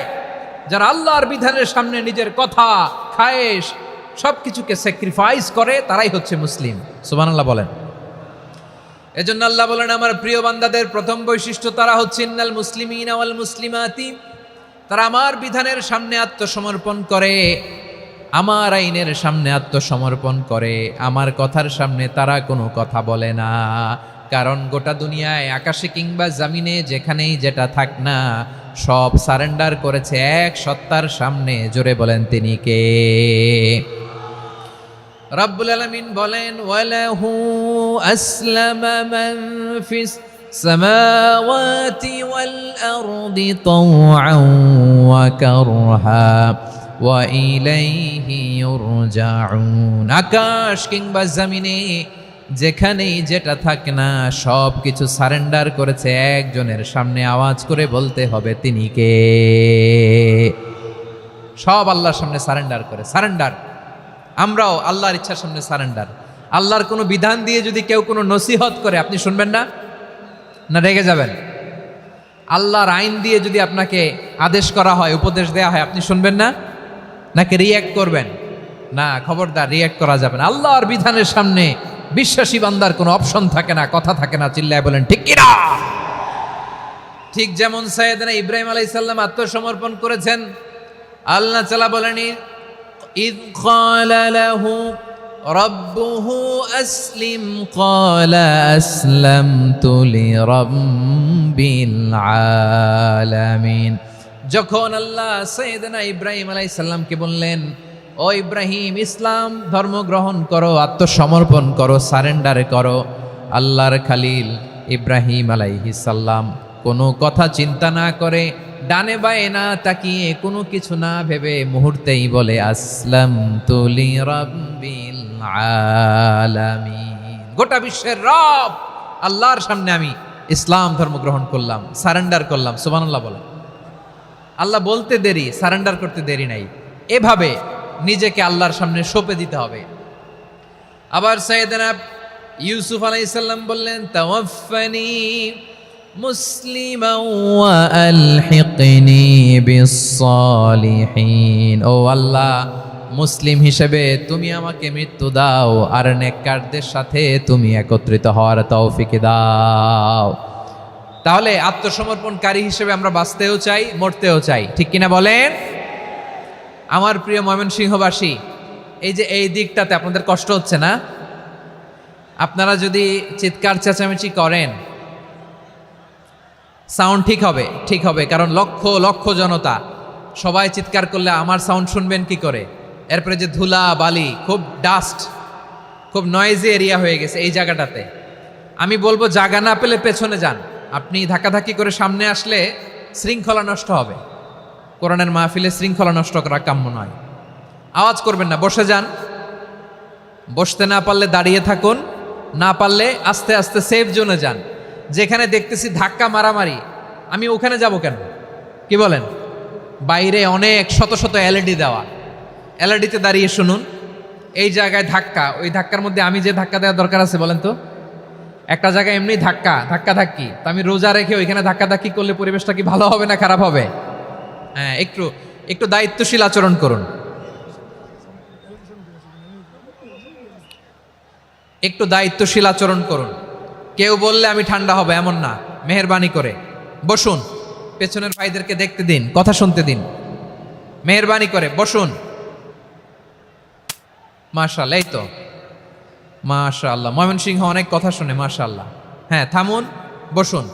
যারা আল্লাহর বিধানের সামনে নিজের কথা, খায়েশ সবকিছুকে স্যাক্রিফাইস করে, তারাই হচ্ছে মুসলিম। সুবহানাল্লাহ বলেন। এজন্য আল্লাহ বলেন, আমার প্রিয় বান্দাদের প্রথম বৈশিষ্ট্য তারা হচ্ছে ইন্নাল মুসলিমিনা ওয়াল মুসলিমাতি, তারা আমার বিধানের সামনে আত্মসমর্পণ করে, আমার আইনের সামনে আত্মসমর্পণ করে, আমার কথার সামনে তারা কোনো কথা বলে না। কারণ গোটা দুনিয়ায় আকাশে কিংবা জমিনে যেখানেই যেটা থাক না, সব সারেন্ডার করেছে এক সত্তার সামনে। জোরে বলেন তিনি কে? রব্বুল আলামিন বলেন, ওয়ালাহু আসলামা মান ফিস সামাওয়াতি ওয়াল আরদি তাওআন ওয়া কারহা ওয়া ইলাইহি ইউরজাউন। আকাশ কিংবা জমিনে যেখানেই যেটা থাক না, সব কিছু সারেন্ডার করেছে একজনের সামনে। আওয়াজ করে বলতে হবে তিনি কে? সব আল্লাহর সামনে সারেন্ডার করে। সারেন্ডার। আমরাও আল্লাহর ইচ্ছার সামনে সারেন্ডার। আল্লাহর কোনো বিধান দিয়ে যদি কেউ কোনো নসিহত করে, আপনি শুনবেন না? না রেগে যাবেন? আল্লাহর আইন দিয়ে যদি আপনাকে আদেশ করা হয়, উপদেশ দেয়া হয়, আপনি শুনবেন না? নাকি রিয়্যাক্ট করবেন? না, খবরদার, রিয়্যাক্ট করা যাবে না। আল্লাহর বিধানের সামনে বিশ্বাসী বান্দার কোনো অপশন থাকে না, কথা থাকে না। চিল্লায় বলেন ঠিক কিনা? ঠিক যেমন সাইয়েদনা ইব্রাহিম আলাইহিস সালাম আত্মসমর্পণ করেছেন। আল্লাহ তাআলা বলেন, إذ قال له ربه أسلم قال أسلمت لرب العالمين। যখন আল্লাহ সাইয়েদনা ইব্রাহিম আলাইহিস সালামকে বললেন, ও ইব্রাহিম, ইসলাম ধর্ম গ্রহণ করো, আত্মসমর্পণ করো, সারেন্ডার করো, আল্লাহর খালিল ইব্রাহিম আলাইহিস সালাম কোনো কথা চিন্তা না করে, ডানে বায়ে না তাকিয়ে, কোনো কিছু না ভেবে মুহূর্তেই বলে, আসলামতু লিরাব্বিল আলামিন। গোটা বিশ্বের রব আল্লাহর সামনে আমি ইসলাম ধর্ম গ্রহণ করলাম, সারেন্ডার করলাম। সুবহানাল্লাহ বলে। আল্লাহ বলতে দেরি, সারেন্ডার করতে দেরি নাই। এভাবে নিজেকে আল্লাহর সামনে সঁপে দিতে হবে। আবার সাইয়েদনা ইউসুফ আলাইহিস সালাম বললেন, তাওয়াফফানি মুসলিমান ওয়া আলহিকনি বিস-সালিহিন। ও আল্লাহ, মুসলিম হিসেবে তুমি আমাকে মৃত্যু দাও, আর নেককারদের সাথে তুমি একত্রিত হওয়ার তৌফিক দাও। তাহলে আত্মসমর্পণকারী হিসেবে আমরা বাঁচতেও চাই, মরতেও চাই। ঠিক কিনা বলেন? আমার প্রিয় ময়মনসিংহবাসী, এই যে এই দিকটাতে আপনাদের কষ্ট হচ্ছে না? আপনারা যদি চিৎকার চেঁচামেচি করেন, সাউন্ড ঠিক হবে, ঠিক হবে। কারণ লক্ষ লক্ষ জনতা, সবাই চিৎকার করলে আমার সাউন্ড শুনবেন কি করে? এরপরে যে ধুলা বালি, খুব ডাস্ট, খুব নয়েজি এরিয়া হয়ে গেছে এই জায়গাটাতে। আমি বলবো জায়গা না পেলে পেছনে যান। আপনি ধাক্কাধাক্কি করে সামনে আসলে শৃঙ্খলা নষ্ট হবে। কোরআনের মাহফিলে শৃঙ্খলা নষ্ট করা কাম্য নয়। আওয়াজ করবেন না, বসে যান। বসতে না পারলে দাঁড়িয়ে থাকুন, না পারলে আস্তে আস্তে সেফ জোনে যান। যেখানে দেখতেছি ধাক্কা মারামারি, আমি ওখানে যাব কেন? কি বলেন? বাইরে অনেক শত শত এলইডি দেওয়া, এলইডিতে দাঁড়িয়ে শুনুন। এই জায়গায় ধাক্কা, ওই ধাক্কার মধ্যে আমি যে ধাক্কা দেওয়ার দরকার আছে বলেন তো? একটা জায়গায় এমনি ধাক্কা ধাক্কি, তা আমি রোজা রেখে ওইখানে ধাক্কি করলে পরিবেশটা কি ভালো হবে না খারাপ হবে? হ্যাঁ, একটু একটু দায়িত্বশীল আচরণ করুন, একটু দায়িত্বশীল আচরণ করুন। কেউ বললে আমি ঠান্ডা হব এমন না, মেহেরবানি করে বসুন, পেছনের ভাইদেরকে দেখতে দিন, কথা শুনতে দিন, মেহেরবানি করে বসুন। মাশাআল্লাহ, এই তো মাশাআল্লাহ, ময়মনসিংহ অনেক কথা শুনে, মাশাআল্লাহ। হ্যাঁ, থামুন, বসুন।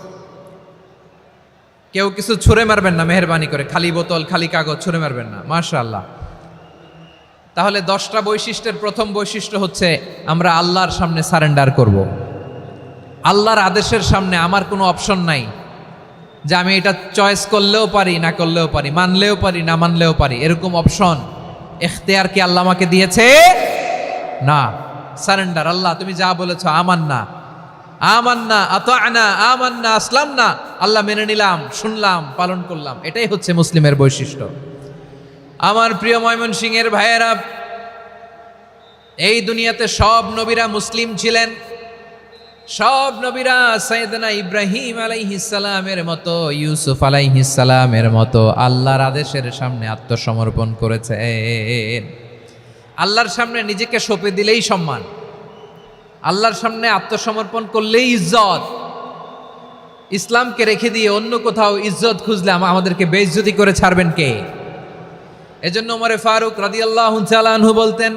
কেউ কিছু ছুঁড়ে মারবেন না, মেহেরবানি করে, খালি বোতল খালি কাগজ ছুঁড়ে মারবেন না, মাশাআল্লাহ। তাহলে 10টা বৈশিষ্ট্যের প্রথম বৈশিষ্ট্য হচ্ছে আমরা আল্লাহর সামনে সারেন্ডার করব। আল্লাহর আদেশের সামনে আমার কোনো অপশন নাই যে আমি এটা চয়েস করলেও পারি না করলেও পারি, মানলেও পারি না মানলেও পারি, এরকম অপশন এখতিয়ার কি আল্লাহ আমাকে দিয়েছে? না। সারেন্ডার, আল্লাহ তুমি যা বলেছো আমান্না, আমান্না আতা'না, আমান্না আসলামনা, আল্লাহ মেনে নিলাম, শুনলাম, পালন করলাম। এটাই হচ্ছে মুসলিমের বৈশিষ্ট্য। আমার প্রিয় ময়মনসিংহের ভাইয়েরা, এই দুনিয়াতে সব নবীরা মুসলিম ছিলেন। সব নবীরা সাইয়েদনা ইব্রাহিম আলাইহিস সালামের মতো, ইউসুফ আলাইহিস সালামের মতো আল্লাহর আদেশের সামনে আত্মসমর্পণ করেছেন। আল্লাহর সামনে নিজেকে সঁপে দিলেই সম্মান, আল্লাহর সামনে আত্মসমর্পণ করলেই ইজ্জত। ইসলামকে রেখে দিয়ে অন্য কোথাও ইজ্জত খুঁজলে আমাদেরকে বেইজ্জতি করে ছাড়বেন কে? এজন্য ওমর ফারুক রাদিয়াল্লাহু তাআলা আনহু বলতেন,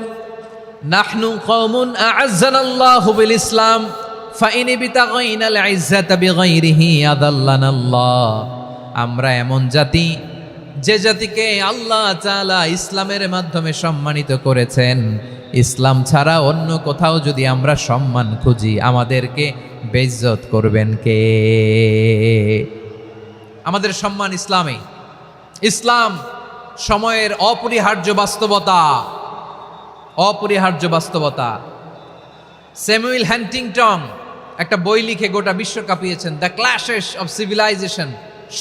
নাহনু কওমুন আ'আজ্জানাল্লাহু বিল ইসলাম ফাইন বিতাগাইনাল ইজ্জাতা বিগাইরিহি আদাল্লানাল্লাহ। আমরা এমন জাতি, যে জাতিকে আল্লাহ তাআলা ইসলামের মাধ্যমে সম্মানিত করেছেন, ইসলাম ছাড়া অন্য কোথাও যদি আমরা সম্মান খুঁজি আমাদেরকে বেইজ্জত করবেন কে? আমাদের সম্মান ইসলামে। ইসলাম সময়ের অপরিহার্য বাস্তবতা, অপরিহার্য বাস্তবতা। স্যামুয়েল হ্যান্টিংটন একটা বই লিখে গোটা বিশ্ব কাঁপিয়েছেন, দ্য ক্ল্যাশেস অফ সিভিলাইজেশন,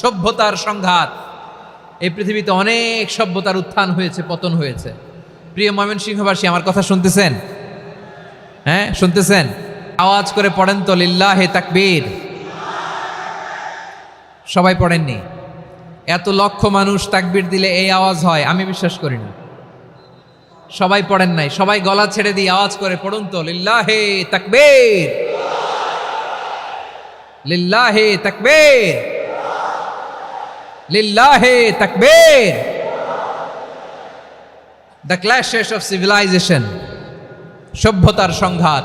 সভ্যতার সংঘাত। এই পৃথিবীতে অনেক সভ্যতার উত্থান হয়েছে, পতন হয়েছে। প্রিয় ময়মনসিংহবাসী, আমার কথা শুনতেছেন? হ্যাঁ, শুনতেছেন? আওয়াজ করে পড়েন তো লিল্লাহে তাকবীর। সবাই পড়েননি? এত লক্ষ মানুষ তাকবীর দিলে এই আওয়াজ হয়? আমি বিশ্বাস করি না। সবাই পড়েন নাই, সবাই গলা ছেড়ে দিয়ে আওয়াজ করে পড়ুন তো লিল্লাহে তাকবীর, লিল্লাহে তাকবীর, লিল্লাহে তাকবীর। দ্য ক্ল্যাশেস অফ সিভিলাইজেশন, সভ্যতার সংঘাত।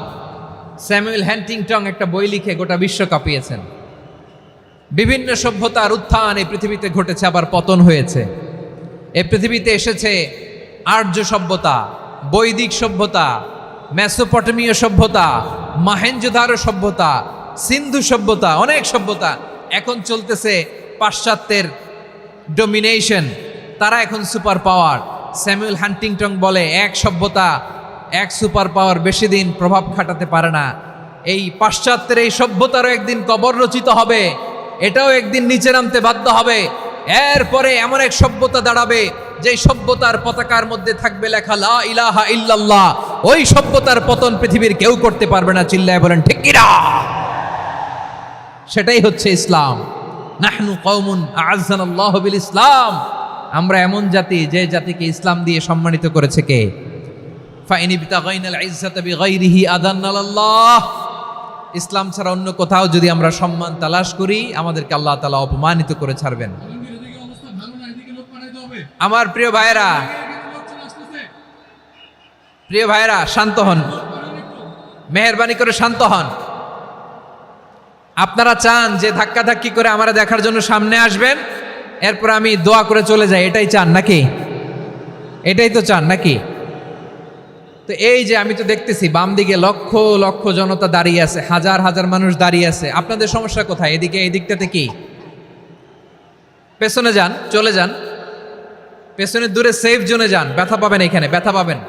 স্যামুয়েল হ্যান্টিংটন একটা বই লিখে গোটা বিশ্ব কাঁপিয়েছেন। বিভিন্ন সভ্যতার উত্থান এই পৃথিবীতে ঘটেছে, আবার পতন হয়েছে। এই পৃথিবীতে এসেছে আর্য সভ্যতা, বৈদিক সভ্যতা, মেসোপটেমীয় সভ্যতা, মহেঞ্জোদারো সভ্যতা, সিন্ধু সভ্যতা, অনেক সভ্যতা। এখন চলতেছে পাশ্চাত্যের ডমিনেশন, তারা এখন সুপার পাওয়ার। স্যামুয়েল হ্যান্টিংটন বলে এক সভ্যতা, এক সুপার পাওয়ার বেশি দিন প্রভাব খাটাতে পারে না। এই পাশ্চাত্যের এই সভ্যতারও একদিন কবর রচিত হবে, এটাও একদিন নিচে নামতে বাধ্য হবে। এরপরে এমন এক সভ্যতা দাঁড়াবে যে সভ্যতার পতাকার মধ্যে থাকবে লেখা লা ইলাহা ইল্লাল্লাহ। ওই সভ্যতার পতন পৃথিবীর কেউ করতে পারবে না। চিল্লায় বলেন ঠিক কিনা? সেটাই হচ্ছে ইসলাম। নাহনু কওমুন আ'আজ্জানাল্লাহু বিল ইসলাম। আমরা এমন জাতি, যে জাতিকে ইসলাম দিয়ে সম্মানিত করেছে কে? ফাইন বিতাগাইনাল ইজ্জাতা বিগাইরিহি আদান্নাল্লাহ। ইসলাম ছাড়া অন্য কোথাও যদি আমরা সম্মান তালাশ করি আমাদেরকে আল্লাহ তাআলা অপমানিত করে ছাড়বেন। আমার প্রিয় ভাইয়েরা, প্রিয় ভাইয়েরা, শান্ত হন, মেহেরবানি করে শান্ত হন। আপনারা চান যে ধাক্কাধাক্কি করে আমরা দেখার জন্য সামনে আসবেন, এরপর আমি দোয়া করে চলে যাই, এটাই চান নাকি? এটাই তো চান নাকি? তো এই যে আমি তো দেখতেছি বাম দিকে লক্ষ লক্ষ জনতা দাঁড়িয়ে আছে, হাজার হাজার মানুষ দাঁড়িয়ে আছে। আপনাদের সমস্যা কোথায়? এদিকে, এই দিকটাতে কি? পেছনে যান, চলে যান, পেছনে দূরে সেফ জোনে যান। ব্যথা পাবেন, এখানে ব্যথা পাবেন।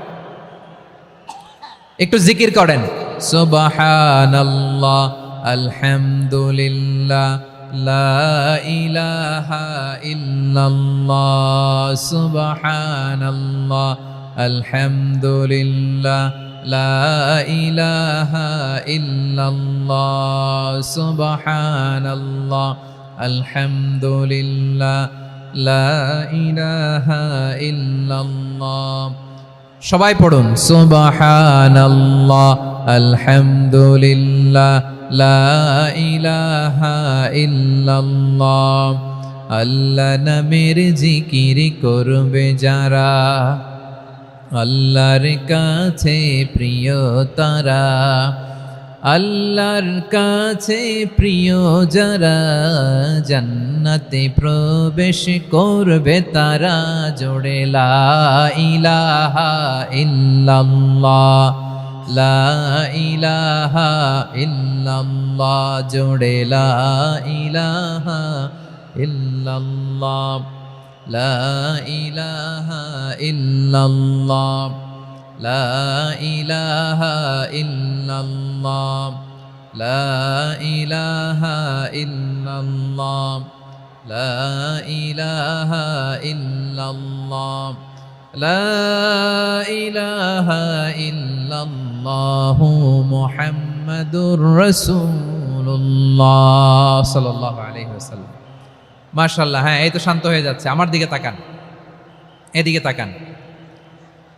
একটু জিকির করেন, সুবহানাল্লাহ, আলহামদুলিল্লাহ, লা ইলাহা ইল্লাল্লাহ, সুবহানাল্লাহ, আলহামদুলিল্লাহ, লা ইলাহা ইল্লাল্লাহ, সুবহানাল্লাহ, আলহামদুলিল্লাহ, লা ইলাহা ইল্লাল্লাহ। সবাই পড়ুন সুবহানাল্লাহ আলহামদুলিল্লাহ লা ইলাহা ইল্লাল্লাহ। আল্লাহ নামের জিকির করবে যারা, আল্লাহর কাছে প্রিয় তারা, আল্লাহর কাছে প্রিয় যারা, জান্নাতে প্রবেশ করবে তারা। জোড়ে লা ইলাহা ইল্লাল্লাহ, লা ইলাহা ইল্লাল্লাহ। জোড়ে লা ইলাহা ইল্লাল্লাহ, লা ইলাহা ইল্লাল্লাহ, লা ইলাহা ইল্লাল্লাহ, লা ইলাহা ইল্লাল্লাহ, লা ইলাহা ইল্লাল্লাহ, লা ইলাহা ইল্লাল্লাহু মুহাম্মাদুর রাসূলুল্লাহ সাল্লাল্লাহু আলাইহি ওয়াসাল্লাম। মাশাআল্লাহ। হ্যাঁ, এই তো শান্ত হয়ে যাচ্ছে। আমার দিকে তাকান, এদিকে তাকান।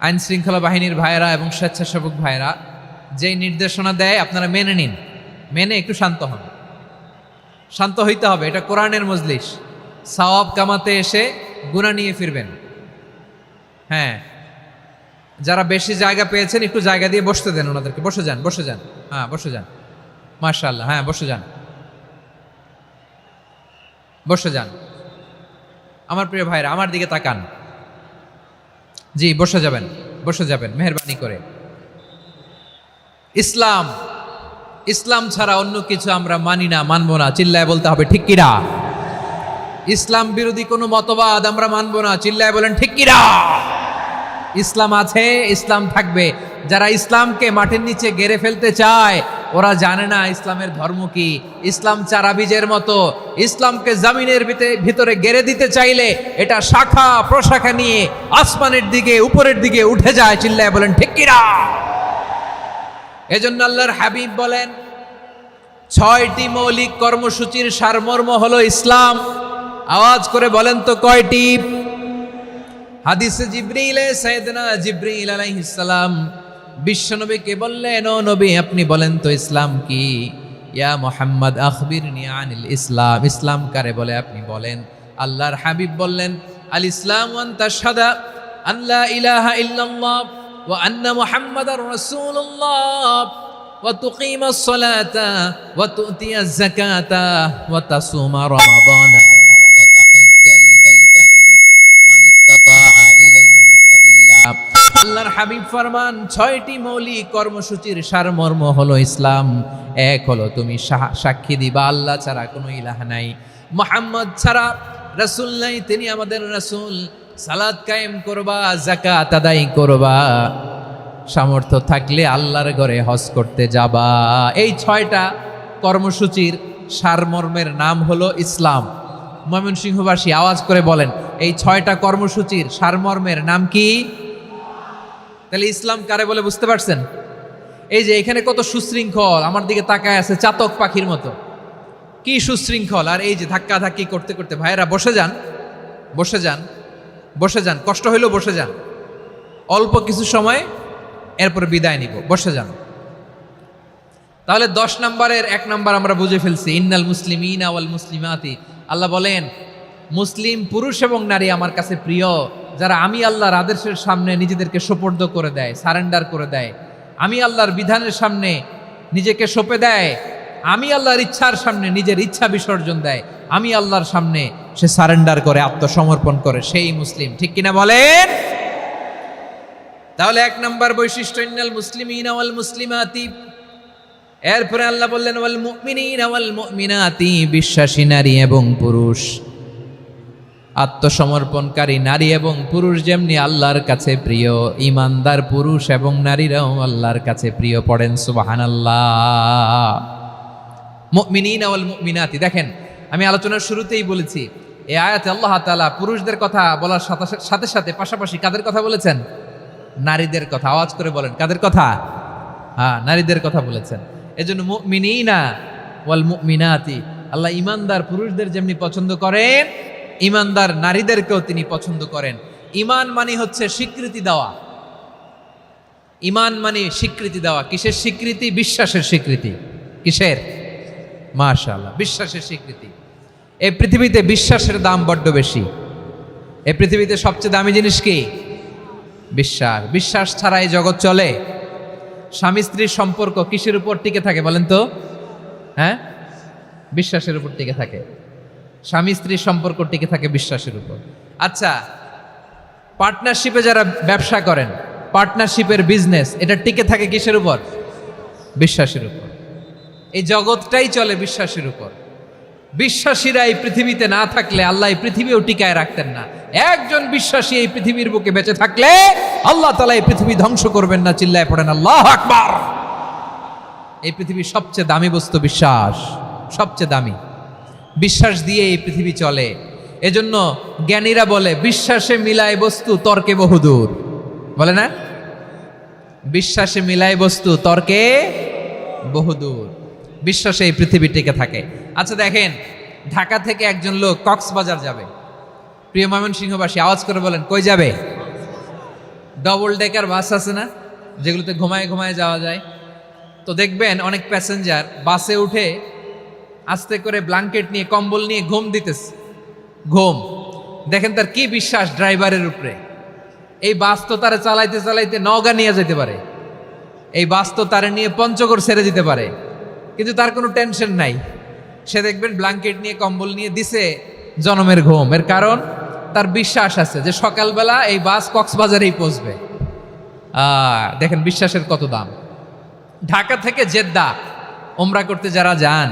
আইন শৃঙ্খলা বাহিনীর ভাইয়েরা এবং স্বেচ্ছাসেবক ভাইয়েরা যেই নির্দেশনা দেয় আপনারা মেনে নিন, মেনে একটু শান্ত হন। শান্ত হইতে হবে, এটা কোরআনের মজলিস। সওয়াব কামাতে এসে গুনাহ নিয়ে ফিরবেন। হ্যাঁ, যারা বেশি জায়গা পেয়েছেন একটু জায়গা দিয়ে বসতে দেন ওনাদেরকে। বসে যান, বসে যান। হ্যাঁ, বসে যান। মাশাআল্লাহ। হ্যাঁ, বসে যান, বসে যান। আমার প্রিয় ভাইরা আমার দিকে তাকান। জি, বসে যাবেন, বসে যাবেন মেহেরবানি করে। ইসলাম, ইসলাম ছাড়া অন্য কিছু আমরা মানি না, মানবো না। চিল্লায় বলতে হবে ঠিক কিরা। ইসলাম বিরোধী কোনো মতবাদ আমরা মানবো না। চিল্লায় বলেন ঠিক কিরা। ইসলাম আছে, ইসলাম থাকবে। যারা ইসলামকে মাটির নিচে গেড়ে ফেলতে চায় ওরা জানে না ইসলামের ধর্ম কি। ইসলাম চারা বীজের মতো, ইসলামকে জমিনের ভিতরে গেড়ে দিতে চাইলে এটা শাখা প্রশাখা নিয়ে আসমানের দিকে, উপরের দিকে উঠে যায়। চিল্লায় বলেন ঠিক কিরা। এজন্য আল্লাহর হাবিব বলেন 6টি মৌলিক কর্মসূচির সারমর্ম হলো ইসলাম। আওয়াজ করে বলেন তো কয়টি? হাদিসে জিবরিলে সাইয়েদনা জিবরিল আলাইহিস সালাম বিশ্বনবীকে বললেন, ও নবী আপনি বলেন তো ইসলাম কি? ইয়া মুহাম্মদ আখবিরনি আনিল ইসলাম। ইসলাম কারে বলে আপনি বলেন। আল্লাহর হাবিব বললেন, আল ইসলাম আন তাশহাদা আন লা ইলাহা ইল্লাল্লাহ ওয়া আন্না মুহাম্মাদার রাসূলুল্লাহ ওয়া তুকিমাস সালাতা ওয়া তুতিয়াজ যাকাতা ওয়া তাসুমা রমাদানা ওয়া তাহুজ্জাল বাইতা মান ইসতাতাআ ইলাইহি সাবিলা। আল্লাহর হাবিব ফরমান 6টি মৌলিক কর্মসূচির সারমর্ম হলো ইসলাম। এক হলো তুমি সাক্ষী দিবা আল্লাহ ছাড়া কোনো ইলাহ নাই, মুহাম্মদ ছাড়া রাসূল নাই, তিনি আমাদের রাসূল। সালাত কায়েম করবা, যাকাত আদায় করবা, সামর্থ্য থাকলে আল্লাহর ঘরে হজ করতে যাবা। এই 6টা কর্মসূচির সারমর্মের নাম হলো ইসলাম। ময়মনসিংহবাসী আওয়াজ করে বলেন, এই 6টা কর্মসূচির সারমর্মের নাম কি? তাহলে ইসলাম কারে বলে বুঝতে পারছেন? এই যে এখানে কত সুশৃঙ্খল, আমার দিকে তাকায় আছে চাতক পাখির মতো, কি সুশৃঙ্খল। আর এই যে ধাক্কা ধাক্কি করতে করতে, ভাইয়েরা বসে যান, বসে যান, বসে যান। কষ্ট হইলেও বসে যান, অল্প কিছু সময়, এরপর বিদায় নিব। বসে যান। তাহলে 10 নম্বরের 1 নম্বর আমরা বুঝে ফেলছি, ইন্নাল মুসলিমিনা ওয়াল মুসলিমাতি। আল্লাহ বলেন মুসলিম পুরুষ এবং নারী আমার কাছে প্রিয়, যারা আমি আল্লাহর আদেশের সামনে নিজেদেরকে সোপর্দ করে দেয়, সারেন্ডার করে দেয়, আমি আল্লাহর বিধানের সামনে নিজেকে সঁপে দেয়, আমি আল্লাহর ইচ্ছার সামনে নিজের ইচ্ছা বিসর্জন দেয়, আমি আল্লাহর সামনে সে সারেন্ডার করে, আত্মসমর্পণ করে, সেই মুসলিম। ঠিক কিনা বলেন? তাহলে 1 নম্বর বৈশিষ্ট্য ইন্নাল মুসলিমিনা ওয়াল মুসলিমাতি। এরপরে আল্লাহ বললেন ওয়াল মুমিনিনা ওয়াল মুমিনাতি, বিশ্বাসী নারী এবং পুরুষ, আত্মসমর্পণকারী নারী এবং পুরুষ যেমনি আল্লাহর কাছে প্রিয়, ইমানদার পুরুষ এবং নারীরাও আল্লাহর কাছে প্রিয়। পড়েন সুবহানাল্লাহ। মুমিনিনা ওয়াল মুমিনাতি। দেখেন, আমি আলোচনার শুরুতেই বলেছি এই আয়াতে আল্লাহ তাআলা পুরুষদের কথা বলার সাথে সাথে পাশাপাশি কাদের কথা বলেছেন? নারীদের কথা। আওয়াজ করে বলেন কাদের কথা? হ্যাঁ, নারীদের কথা বলেছেন। এজন্য মুমিনিনা ওয়াল মুমিনাতি, আল্লাহ ইমানদার পুরুষদের যেমনি পছন্দ করেন ইমানদার নারীদেরকেও তিনি পছন্দ করেন। ঈমান মানে হচ্ছে স্বীকৃতি দেওয়া। ঈমান মানে স্বীকৃতি দেওয়া। কিসের স্বীকৃতি? বিশ্বাসের স্বীকৃতি। কিসের? মাশাআল্লাহ, বিশ্বাসের স্বীকৃতি। এই পৃথিবীতে বিশ্বাসের দাম বড্ড বেশি। এই পৃথিবীতে সবচেয়ে দামি জিনিস কি? বিশ্বাস। বিশ্বাস ছাড়া এই জগৎ চলে? স্বামী স্ত্রীর সম্পর্ক কিসের উপর টিকে থাকে বলেন তো? হ্যাঁ, বিশ্বাসের উপর টিকে থাকে। স্বামী স্ত্রীর সম্পর্ক টিকে থাকে বিশ্বাসের উপর। আচ্ছা, পার্টনারশিপে যারা ব্যবসা করেন, পার্টনারশিপের বিজনেস, এটা টিকে থাকে কিসের উপর? বিশ্বাসের উপর। এই জগৎটাই চলে বিশ্বাসের উপর। বিশ্বাসীরা এই পৃথিবীতে না থাকলে আল্লাহ এই পৃথিবীও টিকায় রাখতেন না। একজন বিশ্বাসী এই পৃথিবীর বুকে বেঁচে থাকলে আল্লাহ তাআলা এই পৃথিবী ধ্বংস করবেন না। চিল্লায় পড়েন আল্লাহু আকবার। এই পৃথিবীর সবচেয়ে দামি বস্তু বিশ্বাস, সবচেয়ে দামি। বিশ্বাস দিয়ে এই পৃথিবী চলে। এজন্য জ্ঞানীরা বলে বিশ্বাসে মিলায় বস্তু, তর্কে বহুদূর। বলে না? বিশ্বাসে মিলায় বস্তু, তর্কে বহুদূর। বিশ্বাসে এই পৃথিবী টিকে থাকে। আচ্ছা দেখেন, ঢাকা থেকে একজন লোক কক্সবাজার যাবে। প্রিয় ময়মনসিংহবাসী আওয়াজ করে বলেন, কই যাবে? ডবল ডেকার বাস আছে না, যেগুলোতে ঘুমায় ঘুমায় যাওয়া যায়। তো দেখবেন অনেক প্যাসেঞ্জার বাসে উঠে আস্তে করে ব্ল্যাঙ্কেট নিয়ে, কম্বল নিয়ে ঘুম দিতেছে। ঘুম দেখেন তার কি বিশ্বাস ড্রাইভারের উপরে। এই বাস তো তারা চালাইতে চালাইতে নওগাঁ নিয়ে যেতে পারে, এই বাস তো তারা নিয়ে পঞ্চগড় ছেড়ে দিতে পারে, কিন্তু তার কোনো টেনশন নাই। সে দেখবেন ব্ল্যাঙ্কেট নিয়ে, কম্বল নিয়ে দিছে জনমের ঘুম। এর কারণ তার বিশ্বাস আছে যে সকালবেলা এই বাস কক্সবাজারেই পৌঁছবে। দেখেন বিশ্বাসের কত দাম। ঢাকা থেকে জেদ্দা ওমরা করতে যারা যান,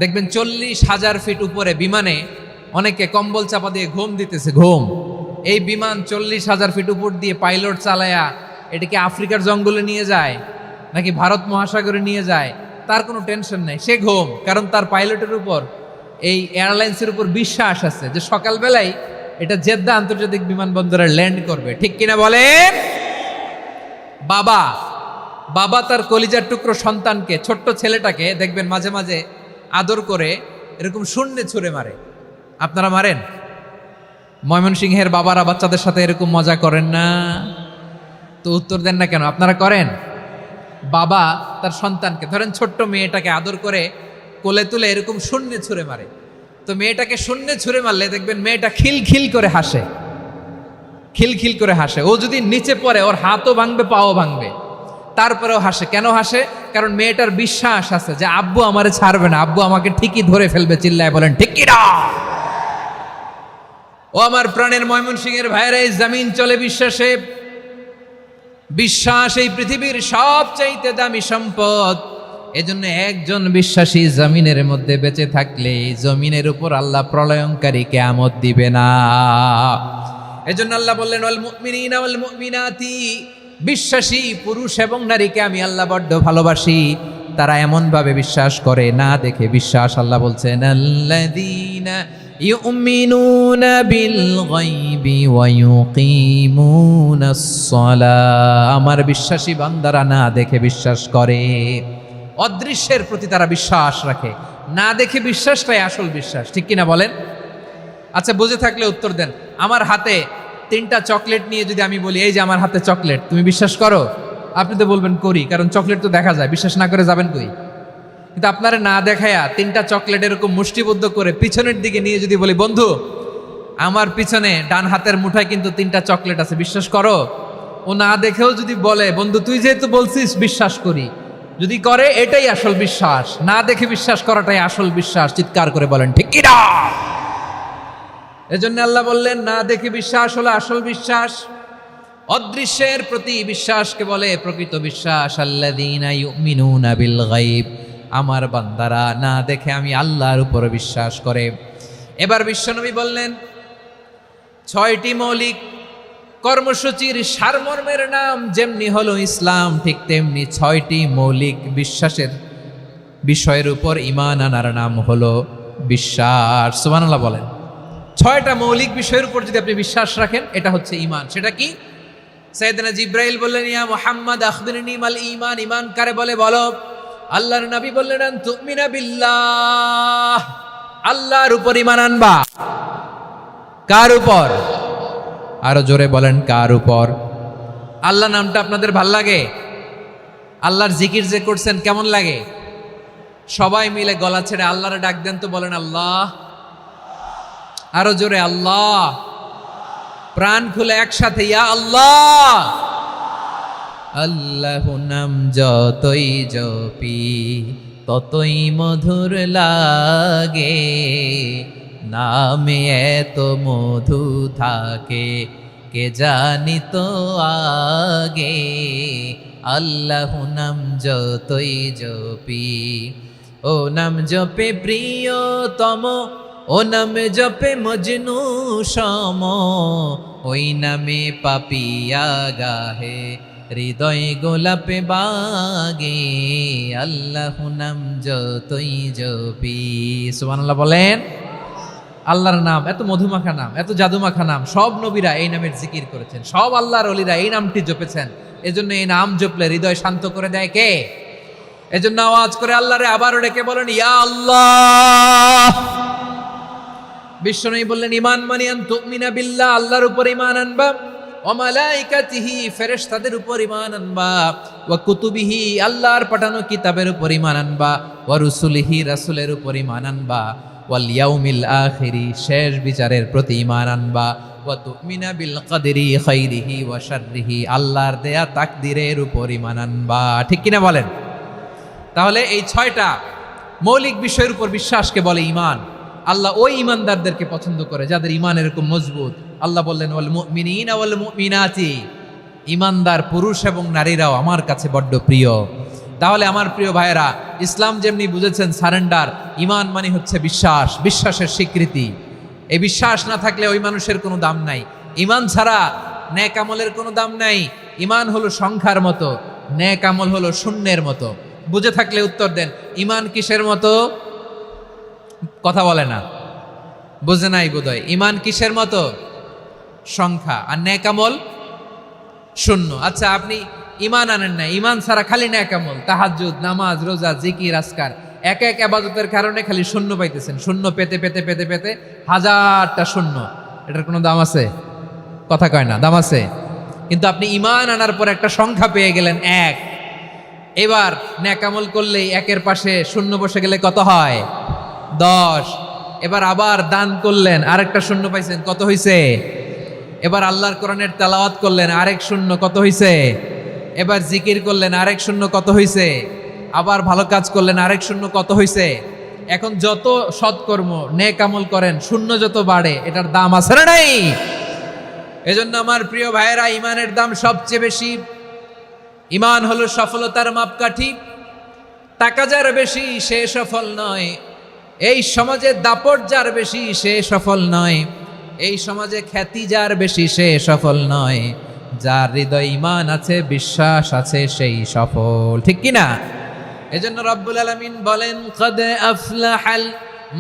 দেখবেন 40,000 ফিট উপরে বিমানে অনেকে কম্বল চাপা দিয়ে ঘুম দিতেছে। ঘুম। এই বিমান 40,000 ফিট উপর দিয়ে পাইলট চালায়া এটাকে আফ্রিকার জঙ্গলে নিয়ে যায় নাকি ভারত মহাসাগরে নিয়ে যায়, তার কোনো টেনশন নাই। সে ঘুম, কারণ তার পাইলটের উপর, এই এয়ারলাইন্সের উপর বিশ্বাস আছে যে সকালবেলায় এটা জেদ্দা আন্তর্জাতিক বিমানবন্দরে ল্যান্ড করবে। ঠিক কিনা বলেন? বাবা তার কলিজার টুকরো সন্তানকে, ছোট্ট ছেলেটাকে দেখবেন মাঝে মাঝে আদর করে এরকম শূন্যে ছুঁড়ে মারে। আপনারা মারেন? ময়মনসিংহের বাবারা বাচ্চাদের সাথে এরকম মজা করেন না? তো উত্তর দেন না কেন? আপনারা করেন? বাবা তার সন্তানকে, ধরেন ছোট্ট মেয়েটাকে আদর করে কোলে তুলে এরকম শূন্যে ছুঁড়ে মারে। তো মেয়েটাকে শূন্যে ছুঁড়ে মারলে দেখবেন মেয়েটা খিলখিল করে হাসে, খিলখিল করে হাসে। ও যদি নিচে পড়ে ওর হাতও ভাঙবে, পাও ভাঙবে, তারপরেও হাসে। কেন হাসে? কারণ মেয়েটার বিশ্বাস আছে যে আব্বু আমারে ছাড়বে না, আব্বু আমাকে ঠিকই ধরে ফেলবে। চিল্লায় বলেন ঠিক কিনা? ও আমার প্রাণের ময়মনসিংহের ভাইরা, এই জমিন চলে বিশ্বাসে। বিশ্বাস এই পৃথিবীর সবচাইতে দামি সম্পদ। এজন্য একজন বিশ্বাসী জমিনের মধ্যে বেঁচে থাকলে জমিনের উপর আল্লাহ প্রলয়ঙ্কারী কিয়ামত দিবে না। এজন্য আল্লাহ বললেন, ওয়াল মুমিনিনা ওয়াল মুমিনাতি, বিশ্বাসী পুরুষ এবং নারীকে আমি আল্লাহ বড্ড ভালোবাসি। তারা এমন ভাবে বিশ্বাস করে, না দেখে বিশ্বাস। আল্লাহ বলছেন, আল্লাযীনা ইউমিনুনা বিল গায়বি ওয়া ইউকিমুনাস সালাহ। আমার বিশ্বাসী বান্দারা না দেখে বিশ্বাস করে। অদৃশ্যের প্রতি তারা বিশ্বাস রাখে, না দেখে বিশ্বাসটাই আসল বিশ্বাস। ঠিক কিনা বলেন? আচ্ছা, বুঝে থাকলে উত্তর দেন। আমার হাতে 3টা চকলেট নিয়ে যদি আমি বলি, এই যে আমার হাতে চকলেট, তুমি বিশ্বাস করো? আপনি তো বলবেন করি, কারণ চকলেট তো দেখা যায়। বিশ্বাস না করে যাবেন কই? কিন্তু আপনারা না দেখায়া 3টা চকলেট এরকম মুষ্টিবদ্ধ করে পিছনের দিকে নিয়ে যদি বলি, বন্ধু আমার পিছনে ডান হাতের মুঠায় কিন্তু 3টা চকলেট আছে, বিশ্বাস করো? ও না দেখেও যদি বলে, বন্ধু তুই যেহেতু বলছিস বিশ্বাস করি, যদি করে এটাই আসল বিশ্বাস। না দেখে বিশ্বাস করাটাই আসল বিশ্বাস। চিৎকার করে বলেন ঠিক কিনা? এজন্য আল্লাহ বললেন, না দেখে বিশ্বাস হলো আসল বিশ্বাস। অদৃশ্যের প্রতি বিশ্বাসকে বলে প্রকৃত বিশ্বাস। আল্লাযীনা ইউমিনুনা বিল গায়ব, আমার বান্দারা না দেখে আমি আল্লাহর উপর বিশ্বাস করে। এবার বিশ্বনবী বললেন, 6টি মৌলিক কর্মসূচির সারমর্মের নাম যেমনি হলো ইসলাম, ঠিক তেমনি 6টি মৌলিক বিশ্বাসের বিষয়ের উপর ঈমান আনার নাম হলো বিশ্বাস। সুবহানাল্লাহ বলেন। 6টা মৌলিক বিষয়ের উপর যদি আপনি বিশ্বাস রাখেন, এটা হচ্ছে ঈমান। সেটা কি? সাইয়েদনা জিবরাইল বললেন, ইয়া মুহাম্মদ আখবিরনি মাল ঈমান। ঈমান কারে বলে বলো? আল্লাহর নবী বললেন, আন তুমিনা বিল্লাহ, আল্লাহর উপর ঈমান আনবা। কার উপর? আরো জোরে বলেন, কার উপর? আল্লাহ নামটা আপনাদের ভাল লাগে? আল্লাহর জিকির যে করছেন কেমন লাগে? সবাই মিলে গলা ছেড়ে আল্লাহরে ডাক দেন তো, বলেন আল্লাহ। আরো জোরে আল্লাহ। প্রাণ খুলে একসাথে ইয়া আল্লাহ। আল্লাহ নাম যতই জপি ততই মধুর লাগে, নামে এত মধু থাকে কে জানি তো আগে। আল্লাহ নাম যতই জপি, ও নাম জপে প্রিয়তম, ও নাম জপে মজনু সম, ওই নামে পাপিয়া গাহে হৃদয় গোলাপে বাগে। আল্লাহ নাম যতই জপি। সুবহানাল্লাহ বলেন। আল্লাহর নাম এত মধুমাখা নাম, এত জাদুমাখা নাম, সব নবীরা এই নামের জিকির করেছেন, সব আল্লাহর ওলিরা এই নামটি জপেছেন। এজন্য এই নাম জপলে হৃদয় শান্ত করে দেয় কে? এজন্য আওয়াজ করে আল্লাহরে আবারও ডেকে বলেন ইয়া আল্লাহ। বিশ্বনবী বললেন ঈমান মানে আন তুমিনা বিল্লাহ, আল্লাহর উপর ঈমান আনবা, ওয়া মালাইকাতিহি ফেরেশতাদের উপর ঈমান আনবা, ওয়া কুতুবিহি আল্লাহর পাঠানো কিতাবের উপর ঈমান আনবা, ওয়া রুসুলিহি রাসূলের উপর ঈমান আনবা, ওয়াল ইয়াউমিল আখিরি শেষ বিচারের প্রতি ঈমান আনবা, ওয়া তুমিনা বিল কদরি খাইরিহি ওয়া শাররিহি আল্লাহর দেয়া তাকদীরের উপর ঈমান আনবা। ঠিক কিনা বলেন? তাহলে এই 6টা মৌলিক বিষয়ের উপর বিশ্বাসকে বলে ঈমান। আল্লাহ ওই ঈমানদারদেরকে পছন্দ করে যাদের ঈমান এরকম মজবুত। আল্লাহ বললেন ওয়াল মুমিনিনা ওয়াল মুমিনাতি, ঈমানদার পুরুষ এবং নারীরাও আমার কাছে বড্ড প্রিয়। তাহলে আমার প্রিয় ভাইয়েরা, ইসলাম যেমনি বুঝেছেন সারেন্ডার, ঈমান মানে হচ্ছে বিশ্বাস, বিশ্বাসের স্বীকৃতি। এই বিশ্বাস না থাকলে ওই মানুষের কোনো দাম নাই। ঈমান ছাড়া নেক আমলের কোনো দাম নাই। ঈমান হলো সংখ্যার মতো, নেক আমল হলো শূন্যের মতো। বুঝে থাকলে উত্তর দেন, ঈমান কিসের মতো? কথা বলে না, বুঝে নাই বোধহয়। ঈমান কিসের মতো? সংখ্যা। আর নেক আমল শূন্য। আচ্ছা, আপনি ঈমান আনেন না, ঈমান ছাড়া খালি নেক আমল, তাহাজ্জুদ, নামাজ, রোজা, জিকির, আজকার, এক এক ইবাদতের কারণে খালি শূন্য পাইতেছেন। শূন্য পেতে পেতে পেতে পেতে হাজারটা শূন্য। এটার কোনো দাম আছে? কথা কয় না, দাম আছে। কিন্তু আপনি ঈমান আনার পর একটা সংখ্যা পেয়ে গেলেন, এক। এবার নেক আমল করলেই একের পাশে শূন্য বসে গেলে কত হয়? 10। এবার আবার দান করলেন, আরেকটা শূন্য পাইছেন, কত হইছে? এবার আল্লাহর কোরআনের তেলাওয়াত করলেন, আরেক শূন্য, কত হইছে? এবার জিকির করলেন, আরেক শূন্য, কত হইছে? আবার ভালো কাজ করলেন, আরেক শূন্য, কত হইছে? এখন যত সৎকর্ম নেক আমল করেন, শূন্য যত বাড়ে, এটার দাম আছে না নাই? এজন্য আমার প্রিয় ভাইয়েরা, ঈমানের দাম সবচেয়ে বেশি। ঈমান হলো সফলতার মাপকাঠি। টাকা যার বেশি সে সফল নয়, এই সমাজে দাপট যার বেশি সে সফল নয়, এই সমাজে খ্যাতি যার বেশি সে সফল নয়, যার হৃদয় ঈমান আছে, বিশ্বাস আছে, সেই সফল। ঠিক কিনা? এজন্য রব্বুল আলামিন বলেন কদ আফলাহাল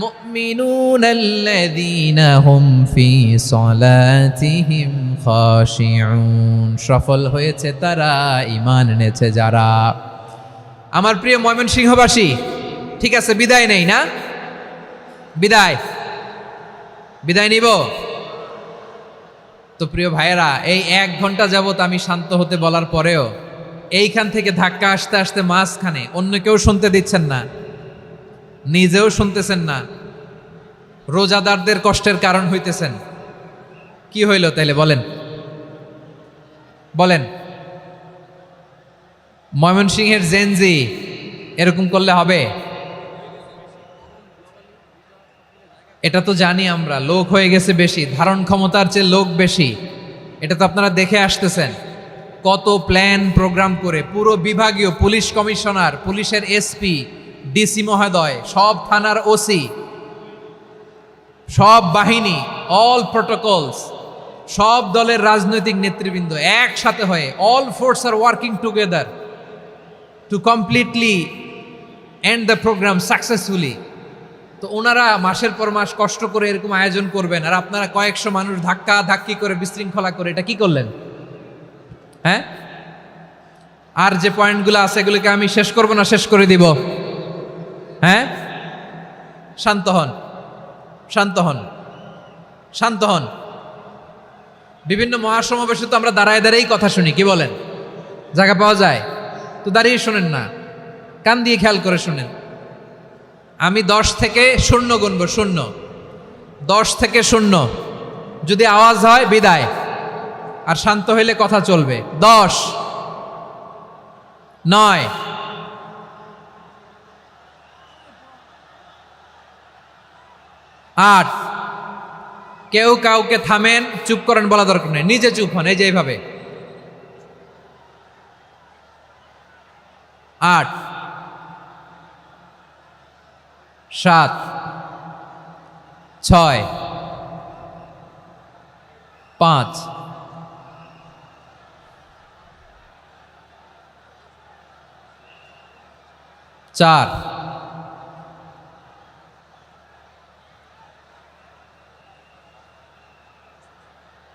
মুমিনুনাল্লাযীনা হুম ফি সলাতিহিম খাশিউন, সফল হয়েছে তারা, ঈমান এনেছে যারা। আমার প্রিয় ময়মনসিংহবাসী, ঠিক আছে, বিদায় নেই না? বিদায় নিব তো? প্রিয় ভাইয়েরা, এই 1 ঘন্টা যাবত আমি শান্ত হতে বলার পরেও এইখান থেকে ধাক্কা আসতে আসতে মাঝখানে অন্য কেউ শুনতে দিচ্ছেন না, নিজেও শুনতেছেন না, রোজাদারদের কষ্টের কারণ হইতেছেন। কি হইল তাইলে বলেন? ময়মনসিংহের জেনজি এরকম করলে হবে? এটা তো জানি আমরা, লোক হয়ে গেছে বেশি, ধারণ ক্ষমতার চেয়ে লোক বেশি। এটা তো আপনারা দেখে আসতেছেন। কত প্ল্যান প্রোগ্রাম করে পুরো বিভাগীয় পুলিশ কমিশনার, পুলিশের এসপি, ডিসি মহোদয়, সব থানার ওসি, সব বাহিনী, অল প্রোটোকলস, সব দলের রাজনৈতিক নেতৃবৃন্দ একসাথে হয়ে, অল ফোর্স আর working together to completely end the program successfully. তো ওনারা মাসের পর মাস কষ্ট করে এরকম আয়োজন করবেন, আর আপনারা কয়েকশো মানুষ ধাক্কা ধাক্কি করে বিশৃঙ্খলা করে এটা কি করলেন? হ্যাঁ, আর যে পয়েন্টগুলো আছে এগুলোকে আমি শেষ করব না শেষ করে দিব? হ্যাঁ, শান্ত হন। শান্ত হন। বিভিন্ন মহাসমাবেশে তো আমরা দাঁড়ায় দাঁড়িয়েই কথা শুনি, কি বলেন? জায়গা পাওয়া যায় তো দাঁড়িয়ে শোনেন না, কান দিয়ে খেয়াল করে শুনেন। আমি 10 থেকে 0 গুনবো, 0, 10 থেকে 0, যদি আওয়াজ হয় বিদায়, আর শান্ত হইলে কথা চলবে। 10, 9, 8, কেউ কাউকে থামেন, চুপ করেন বলা দরকার নেই, নিজে চুপ হন, এই যে এইভাবে। 8, 7, 6, 5, 4,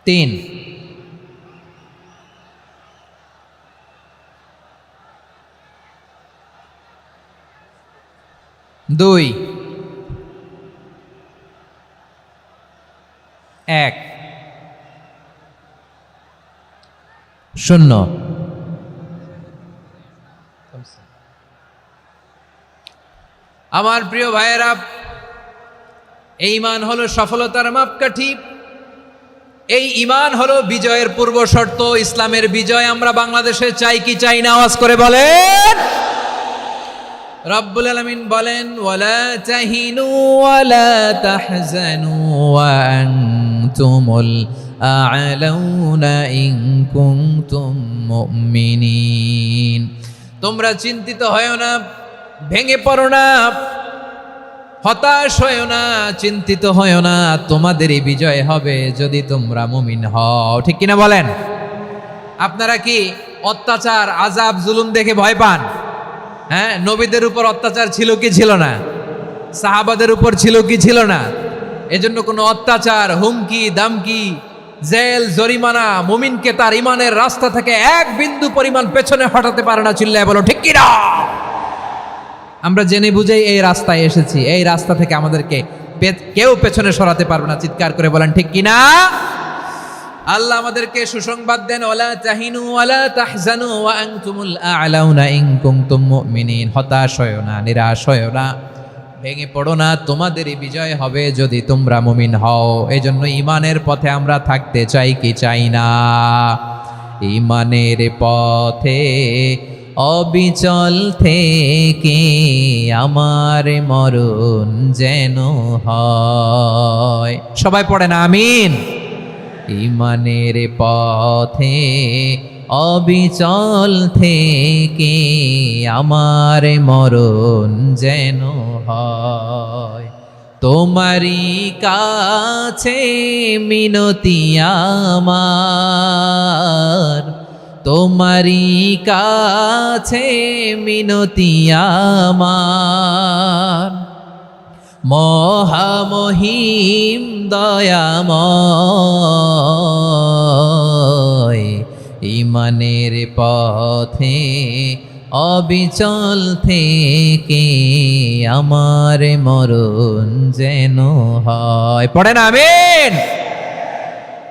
3, 2, 1, 0। আমার প্রিয় ভাইয়েরা, এই ঈমান হলো সফলতার মাপকাঠি, এই ঈমান হলো বিজয়ের পূর্ব শর্ত। ইসলামের বিজয় আমরা বাংলাদেশে চাই কি চাই না? আওয়াজ করে বলেন। রব্বুল আলামিন বলেন, ওয়ালা তাহিনু ওয়ালা তাহজানু ওয়া আনতুমুল আ'লাউনা ইন কুনতুম মুমিনিন। তোমরা চিন্তিত হয়ো না, ভেঙে পড়ো না, হতাশ হয়ো না, চিন্তিত হয়ো না, তোমাদেরই বিজয় হবে যদি তোমরা মুমিন হও। ঠিক কিনা বলেন? আপনারা কি অত্যাচার, আযাব, জুলুম দেখে ভয় পান? হ্যাঁ, নবীদের উপর অত্যাচার ছিল কি ছিল না? সাহাবাদের উপর ছিল কি ছিল না? এজন্য কোনো অত্যাচার, হুমকি, দামকি, জেল, জরিমানা মুমিনকে তার ইমানের রাস্তা থেকে এক বিন্দু পরিমাণ পেছনে হটাতে পারে না। চিল্লায় বলো ঠিক কিনা? আমরা জেনে বুঝেই এই রাস্তায় এসেছি, এই রাস্তা থেকে আমাদেরকে কেউ পেছনে সরাতে পারবে না। চিৎকার করে বলেন ঠিক কিনা? আল্লাহ আমাদেরকে সুসংবাদ দেন, ওয়ালা তাহিনু ওয়ালা তাহজানু ওয়া আনতুমুল আ'লাউনা ইন কুনতুম মুমিনিন। হতাশ হয়ো না, নিরাশ হয়ো না, ভেঙে পড়ো না, তোমাদেরই বিজয় হবে যদি তোমরা মুমিন হও। এজন্য ঈমানের পথে আমরা থাকতে চাই কি চাই না? ঈমানের পথে অবিচল থেকে আমার মরণ যেন হয়। সবাই পড়ে না আমিন? ঈমানের পথে অবিচল থেকে আমার মরণ যেন হয়। তোমারই কাছে মিনতি আমার, তোমারই কাছে মিনতি আমার, মহামহিম দয়াময়। ঈমানের পথে অবিচল থেকে আমার মরণ যেন হয়। পড়েন আমিন?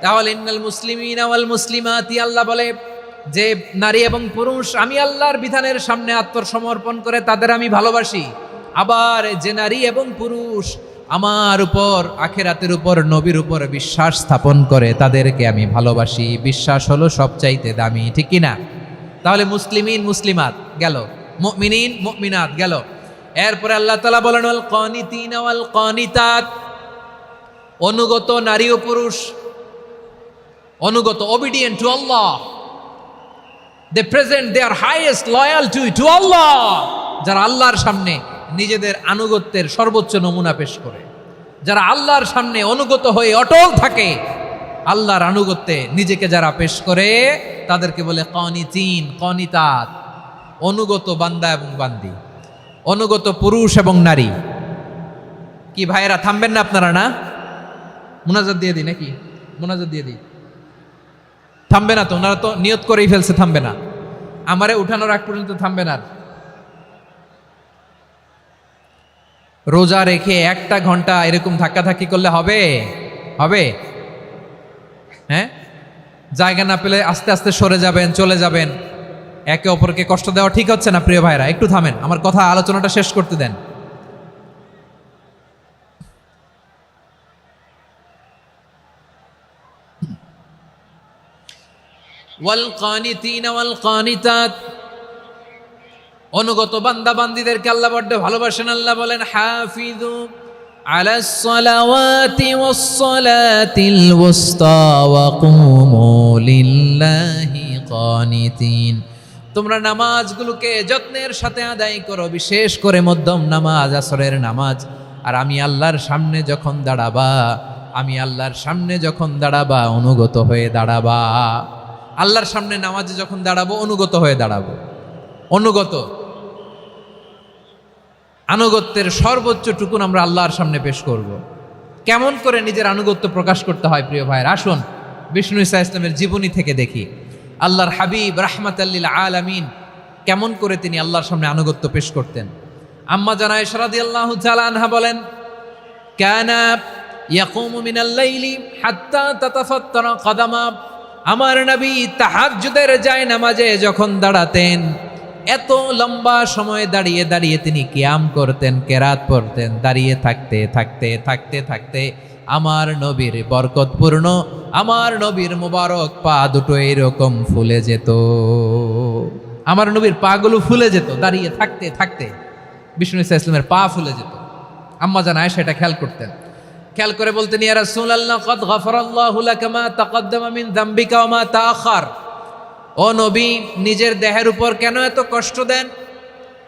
তাহলে ইন্নাল মুসলিমিনা ওয়াল মুসলিমাতি, আল্লাহ বলে যে নারী এবং পুরুষ আমি আল্লাহর বিধানের সামনে আত্মসমর্পণ করে তাদের আমি ভালোবাসি। আবার যে নারী এবং পুরুষ আমার উপর, আখিরাতের উপর, নবীর উপর বিশ্বাস স্থাপন করে তাদেরকে আমি ভালোবাসি। বিশ্বাস হলো সবচাইতে দামি। ঠিক কিনা? তাহলে মুসলিমিন মুসলিমাত গেল, মুমিনিন মুমিনাত গেল। এরপরে আল্লাহ তাআলা বলেন, ওয়াল কানিতিনা ওয়াল কানিতাত, অনুগত নারী ও পুরুষ, অনুগত, obedient to Allah, they present their highest loyalty to Allah, যারা আল্লাহর সামনে নিজেদের আনুগত্যের সর্বোচ্চ নমুনা পেশ করে, যারা আল্লাহর সামনে অনুগত হয়ে অটল থাকে, আল্লাহর আনুগত্যে নিজেকে যারা পেশ করে তাদেরকে বলে কানিতিন, কানিতাত, অনুগত বান্দা এবং বান্দি, অনুগত পুরুষ এবং নারী। কি ভাইয়েরা থামবেন না আপনারা? না মুনাজাত দিয়ে দিই নাকি? মুনাজাত দিয়ে দিই। থামবে না তো? ওনারা তো নিয়ত করেই ফেলছে থামবে না। আমারে উঠানোর আগ পর্যন্ত থামবে না। রোজা রেখে 1 ঘন্টা এরকম ধাক্কাধাক্কি করলে হবে? হবে? হ্যাঁ, জায়গা না পেলে আস্তে আস্তে সরে যাবেন, চলে যাবেন। একে অপরকে কষ্ট দেওয়া ঠিক হচ্ছে না প্রিয় ভাইরা, একটু থামেন, আমার কথা আলোচনাটা শেষ করতে দেন। ওয়াল কানিতিনা ওয়াল কানিতাত, অনুগত বান্দা বান্দীদেরকে আল্লাহ বড্ড ভালোবাসেন। আল্লাহ বলেন হাফিজু আলাস সালাওয়াতি ওয়াস সালাতিল ওয়াসতা ওয়া কুমু লিল্লাহি কানিতিন, তোমরা নামাজগুলোকে যত্নের সাথে আদায় করো, বিশেষ করে মধ্যম নামাজ, আসরের নামাজ। আর আমি আল্লাহর সামনে যখন দাঁড়াবা, আমি আল্লাহর সামনে যখন দাঁড়াবা অনুগত হয়ে দাঁড়াবা। আল্লাহর সামনে নামাজে যখন দাঁড়াবো অনুগত হয়ে দাঁড়াবো। অনুগত, আনুগত্যের সর্বোচ্চ টুকুন আমরা আল্লাহর সামনে পেশ করব। কেমন করে নিজের আনুগত্য প্রকাশ করতে হয় প্রিয় ভাইয়ের, আসুন বিষ্ণু ঈসা ইসলামের জীবনী থেকে দেখি। আল্লাহর হাবিব রাহমাতাল্লিল আলামিন কেমন করে তিনি আল্লাহর সামনে আনুগত্য পেশ করতেন। আম্মা জানা আয়েশা রাদিয়াল্লাহু তাআলা আনহা বলেন, কানা ইয়াকুমু মিনাল লাইলি হাত্তা তাতাফাত্তারা কদামা, আমার নবী তাহাজ্জুদের যায় নামাজে যখন দাঁড়াতেন, এত লম্বা সময় দাঁড়িয়ে দাঁড়িয়ে তিনি কিয়াম করতেন, কেরাত পড়তেন। দাঁড়িয়ে থাকতে থাকতে থাকতে থাকতে আমার নবীর বরকতপূর্ণ, আমার নবীর মুবারক পা দুটো এরকম ফুলে যেত। আমার নবীর পাগুলো ফুলে যেত দাঁড়িয়ে থাকতে থাকতে, বিষ্ণু ঈসা ইসলামের পা ফুলে যেত। আম্মা জান আয়েশা এটা খেয়াল করতেন। খেয়াল করে বলতেন, ইয়া রাসূলুল্লাহ কদ গফারাল্লাহু লাকা মা তাকদ্দামা মিন যামবিকা ওয়া মা তাআখার। ও নবী, নিজের দেহের উপর কেন এত কষ্ট দেন?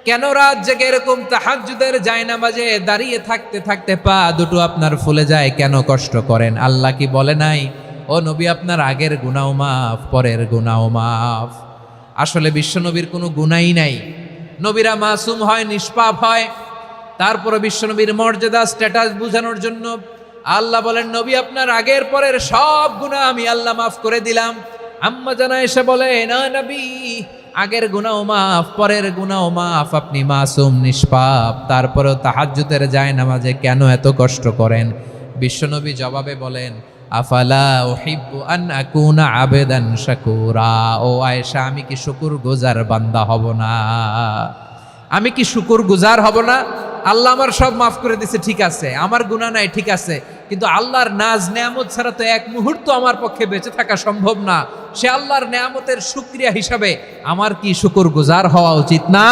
কেন রাত জেগে এরকম তাহাজ্জুদের জায়নামাজে দাঁড়িয়ে থাকতে থাকতে পা দুটো আপনার ফুলে যায়, কেন কষ্ট করেন? আল্লাহ কি বলে নাই, ও নবী আপনার আগের গুনাহ মাফ, পরের গুনাহ মাফ? আসলে বিশ্বনবীর কোনো গুনাহই নাই। নবীরা মাসুম হয়, নিষ্পাপ হয়। তারপরে বিশ্বনবীর মর্যাদা, স্ট্যাটাস বোঝানোর জন্য আল্লাহ বলেন, নবী আপনার আগের পরের সব গুনাহ আমি আল্লাহ মাফ করে দিলাম। আম্মা জানা এসে বলে, না নবী, আগের গুনাহ মাফ, পরের গুনাহ মাফ, আপনি মাসুম, নিষ্পাপ, তারপরেও তাহাজ্জুদের জায়নামাজে কেন এত কষ্ট করেন? বিশ্বনবী জবাবে বলেন, আফালা উহিব্বু আন আকুনা আবেদান শাকুরা। ও আয়েশা, আমি কি শুকরগুজার বান্দা হব না? আমি কি শুকরগুজার হব না? আল্লাহ আমার সব মাফ করে দিছে, ঠিক আছে, আমার গুনাহ নাই, ঠিক আছে, কিন্তু আল্লাহর নাজ নেয়ামত ছাড়া তো এক মুহূর্ত আমার পক্ষে বেঁচে থাকা সম্ভব না। সে আল্লাহর নেয়ামতের শুকরিয়া হিসাবে আমার কি শুকরগুজার হওয়া উচিত না?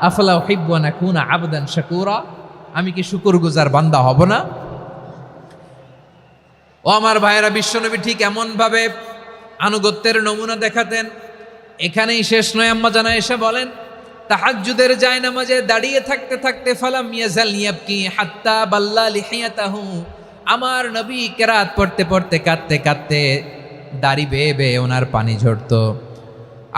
আফালা উহিব্বু আন আকুনা আবদান শাকুরা, আমি কি শুকরগুজার বান্দা হব না? ও আমার ভাইয়েরা, বিশ্বনবী ঠিক এমন ভাবে আনুগত্যের নমুনা দেখাতেন। এখানেই শেষ নয়, আম্মা জানা এসে বলেন, তাহাজ্জুদের জায়নামাজে দাঁড়িয়ে থাকতে থাকতে ফালাম ইয়াজাল ইয়াবকি হাত্তা বাল্লা লিহিয়াতাহু, আমার নবী কেরাত পড়তে পড়তে কাঁদতে কাঁদতে দাড়ি বেয়ে বেয়ে ওনার পানি ঝরতো।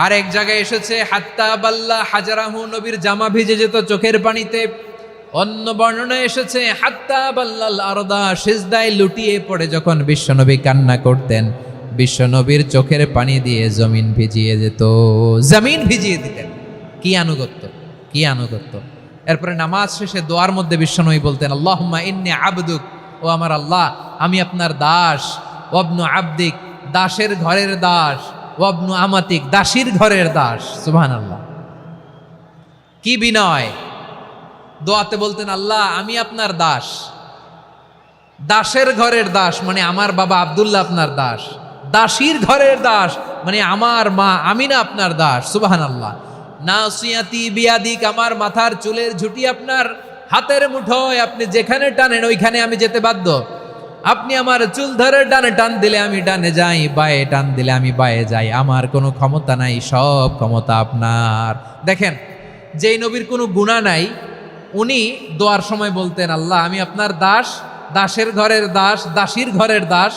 আর এক জায়গায় এসেছে হাত্তা বাল্লা হাজারাহু, নবীর জামা ভিজে যেত চোখের পানিতে। অন্য বর্ণনায় এসেছে হাত্তা বাল্লাল আরদা, সিজদায় লুটিয়ে পড়ে যখন বিশ্বনবী কান্না করতেন, বিশ্বনবীর চোখের পানি দিয়ে জমিন ভিজিয়ে যেত, জমিন ভিজিয়ে দিতেন। কি আনুগত্য, কি আনুগত্য! এরপরে নামাজ শেষে দোয়ার মধ্যে বিশ্বনবী বলতেন, আল্লাহুম্মা ইন্নী আবদুক, ও আমার আল্লাহ, আমি আপনার দাস। ওয়াবনু আবদিক, দাসের ঘরের দাস। ওয়াবনু আমাতিক, দাসীর ঘরের দাস। সুবহানাল্লাহ, কি বিনয়! দোয়াতে বলতেন, আল্লাহ আমি আপনার দাস। দাসের ঘরের দাস মানে আমার বাবা আব্দুল্লাহ আপনার দাস। দাসীর ঘরের দাস মানে আমার মা আমিনা আপনার দাস। সুবহানাল্লাহ। নাসিয়াতি বিয়াদিক, আমার মাথার চুলের ঝুঁটি আপনার হাতের মুঠোয়, আপনি যেখানে টানেন ওইখানে আমি যেতে বাধ্য। আপনি আমার চুল ধরে ডানে টান দিলে আমি ডানে যাই, বায়ে টান দিলে আমি বায়ে যাই, আমার কোনো ক্ষমতা নাই, সব ক্ষমতা আপনার। দেখেন, যেই নবীর কোনো গুনাহ নাই, উনি দোয়ার সময় বলতেন, আল্লাহ আমি আপনার দাস, দাসের ঘরের দাস, দাসীর ঘরের দাস,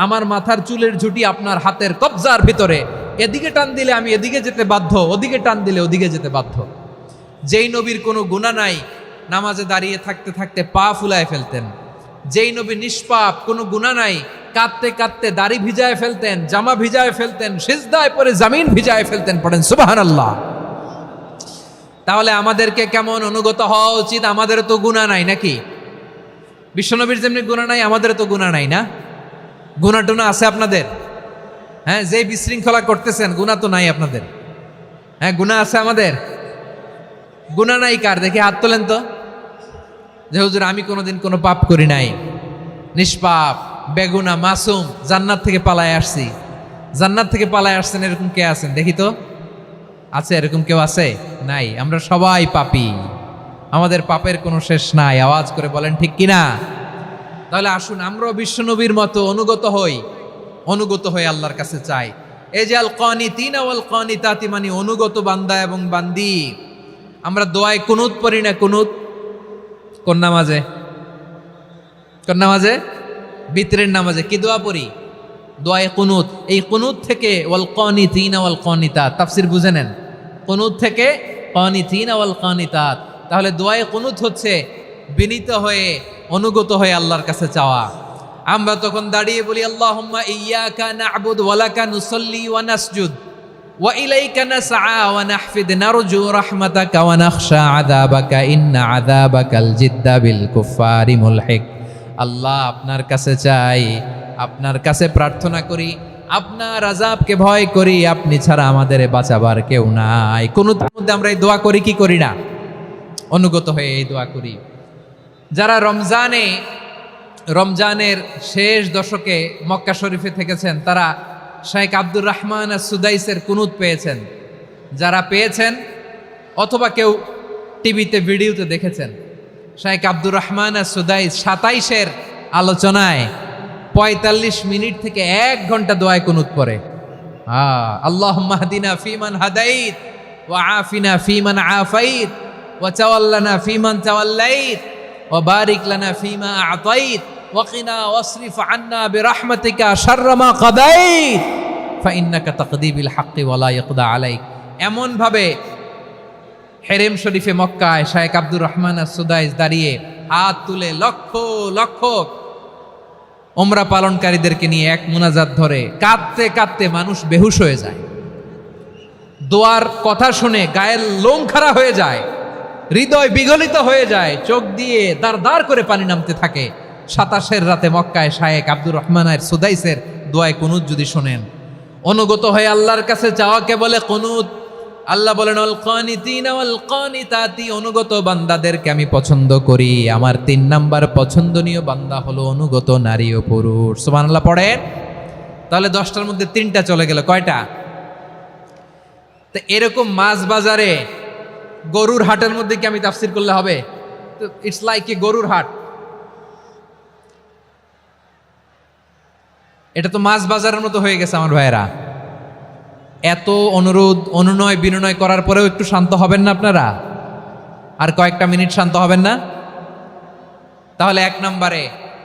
আমার মাথার চুলের ঝুঁটি আপনার হাতের কবজার ভিতরে, এদিকে টান দিলে আমি এদিকে যেতে বাধ্য, ওদিকে টান দিলে ওদিকে যেতে বাধ্য। যেই নবীর কোনো গুনাহ নাই, নামাজে দাঁড়িয়ে থাকতে থাকতে পা ফুলায় ফেলতেন। যেই নবী নিষ্পাপ, কোনো গুনাহ নাই, কাঁদতে কাঁদতে দাড়ি ভিজায় ফেলতেন, জামা ভিজায় ফেলতেন, সিজদায় পরে জমিন ভিজায় ফেলতেন। পড়েন সুবহানাল্লাহ। তাহলে আমাদেরকে কেমন অনুগত হওয়া উচিত? আমাদের তো গুনাহ নাই নাকি? বিশ্বনবীর যেমনি গুনাহ নাই, আমাদের তো গুনাহ নাই না? গুনাহ টুনা আছে আপনাদের? হ্যাঁ, যে বিশৃঙ্খলা করতেছেন গুনাহ তো নাই আপনাদের? হ্যাঁ, গুনাহ আছে আমাদের? গুনাহ নাই কার? দেখি হাত তোলেন তো, যে হুজুর আমি কোনোদিন কোনো পাপ করি নাই, নিষ্পাপ, বেগুনা, মাসুম, জান্নাত থেকে পালায় আসছি। জান্নাত থেকে পালায় আসছেন এরকম কে আছেন দেখি তো? আছে এরকম কেউ? আছে? নাই। আমরা সবাই পাপী, আমাদের পাপের কোনো শেষ নাই। আওয়াজ করে বলেন ঠিক কিনা? তাহলে আসুন আমরাও বিশ্বনবীর মতো অনুগত হই, অনুগত হয়ে আল্লাহর কাছে চাই। এই যে আল কানিতিনা ওয়াল কানিতাতি, মানে অনুগত বান্দা এবং বান্দি। আমরা দোয়ায় কুনুত পড়ি না? কুনুত কোন নামাজে? কোন নামাজে? বিতরের নামাজে কি দোয়া পড়ি? দোয়ায়ে কুনুত। এই কুনুত থেকে ওয়াল কানিতিনা ওয়াল কানিতাত, তাফসীর বুঝে নেন। কুনুত থেকে কানিতিনা ওয়াল কানিতাত। তাহলে দোয়ায়ে কুনুত হচ্ছে বিনীত হয়ে, অনুগত হয়ে আল্লাহর কাছে চাওয়া। আমরা তখন দাঁড়িয়ে বলি আল্লাহুম্মা ইয়্যাকা না'বুদু ওয়া লাকা নুসাল্লি ওয়া নাসজুদ ওয়া ইলাইকা নাসআ ওয়া নাহফিদ নারজু রাহমাতাকা ওয়া নাখশা আযাবাকা ইন্না আযাবাকাল জিদ্দা বিল কুফফারি মুলহিক। আল্লাহ, আপনার কাছে চাই, আপনার কাছে প্রার্থনা করি, আপনার আযাবকে ভয় করি, আপনি ছাড়া আমাদের বাঁচাবার কেউ নাই। কুনুতের মধ্যে আমরা এই দোয়া করি কি করি না? অনুগত হয়ে এই দোয়া করি। যারা রমজানের শেষ দশকে মক্কা শরীফে থেকেছেন, তারা শেখ আব্দুর রহমান সুদাইসের কুনুত পেয়েছেন। যারা পেয়েছেন অথবা কেউ টিভিতে ভিডিওতে দেখেছেন, শেখ আব্দুর রহমান সুদাইস 27-এর আলোচনায় 45 মিনিট থেকে 1 ঘন্টা দোয়ায় কুনুত পড়ে। আল্লাহুম্মা হদিনা ফিমান হাদাইত ওয়া আফিনা ফিমান আফাইত ওয়া তাওয়াল্লানা ফিমান তাওয়াল্লাইত ওয়া বারিক লানা ফিমা আ'তাইত ওয়া কিনা ওয়াসরিফ আন্না বিরহমাতিকা শাররা মা কাদাইত ফাইন্নাকা তাকদি বিল হাক্কি ওয়া লা ইয়াকদা আলাইক। এমন ভাবে হেরেম শরীফে মক্কায় শেখ আব্দুর রহমান সুদাইস দাঁড়িয়ে হাত তুলে লক্ষ লক্ষ উমরা পালনকারীদেরকে নিয়ে এক মুনাজাত ধরে কাঁদতে কাঁদতে মানুষ বেহুশ হয়ে যায়। দোয়ার কথা শুনে গায়ের লোম খাড়া হয়ে যায়, হৃদয় বিগলিত হয়ে যায়, চোখ দিয়ে দাঁড় দাঁড় করে পানি নামতে থাকে। 27-এর রাতে মক্কায় শেখ আব্দুর রহমান সুদাইসের দোয়ায় কুনুত যদি শোনেন, অনুগত হয়ে আল্লাহর কাছে চাওয়াকে বলে কুনুত। আল্লাহ বলেন আল কানিতিনা ওয়াল কানিতাতি, অনুগত বান্দাদেরকে আমি পছন্দ করি। আমার 3 নাম্বার পছন্দনীয় বান্দা হলো অনুগত নারী ও পুরুষ। সুবহানাল্লাহ পড়েন। তাহলে 10টার মধ্যে 3টা চলে গেল, কয়টা? তো এরকম মাছ বাজারে গরুর হাটের মধ্যে কি আমি তাফসীর করলে হবে? তো ইটস লাইক এ গরুর হাট। এটা তো মাছ বাজারের মতো হয়ে গেছে আমার ভাইয়েরা। এত অনুরোধ, অনুনয়, বিনয় করার পরেও একটু শান্ত হবেন না আপনারা? আর কয়েকটা মিনিট শান্ত হবেন না? তাহলে 1 নম্বরে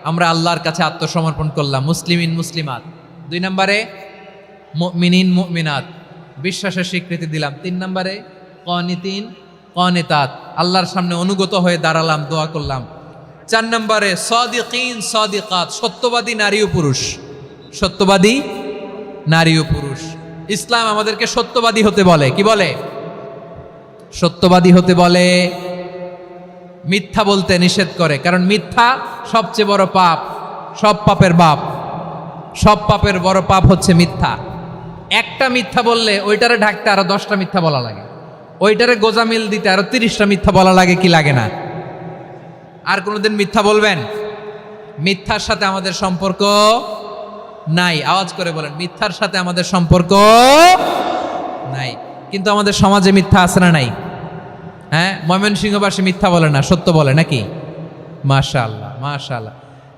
আমরা আল্লাহর কাছে আত্মসমর্পণ করলাম, মুসলিমিন মুসলিমাত। 2 নম্বরে মুমিনিন মুমিনাত, বিশ্বাসের স্বীকৃতি দিলাম। 3 নম্বরে কানিতিন কানিতাত, আল্লাহর সামনে অনুগত হয়ে দাঁড়ালাম, দোয়া করলাম। 4 নম্বরে সাদিকিন সাদিকাত, সত্যবাদী নারী ও পুরুষ। সত্যবাদী নারী ও পুরুষ। ইসলাম আমাদেরকে সত্যবাদী হতে বলে। কি বলে? সত্যবাদী হতে বলে, মিথ্যা বলতে নিষেধ করে। কারণ মিথ্যা সবচেয়ে বড় পাপ, সব পাপের বাপ। সব পাপের বড় পাপ হচ্ছে মিথ্যা। একটা মিথ্যা বললে ওইটারে ঢাকতে আরো 10টা মিথ্যা বলা লাগে, ওইটারে গোজামিল দিতে আরো 30টা মিথ্যা বলা লাগে, কি লাগে না? আর কোনোদিন মিথ্যা বলবেন? মিথ্যার সাথে আমাদের সম্পর্ক নাই। আওয়াজ করে বলেন, মিথ্যার সাথে আমাদের সম্পর্ক নাই। কিন্তু আমাদের সমাজে মিথ্যা আছে না নাই? হ্যাঁ, ময়মনসিংহবাসী মিথ্যা বলে না, সত্য বলে নাকি? মাশাআল্লাহ মাশাআল্লাহ।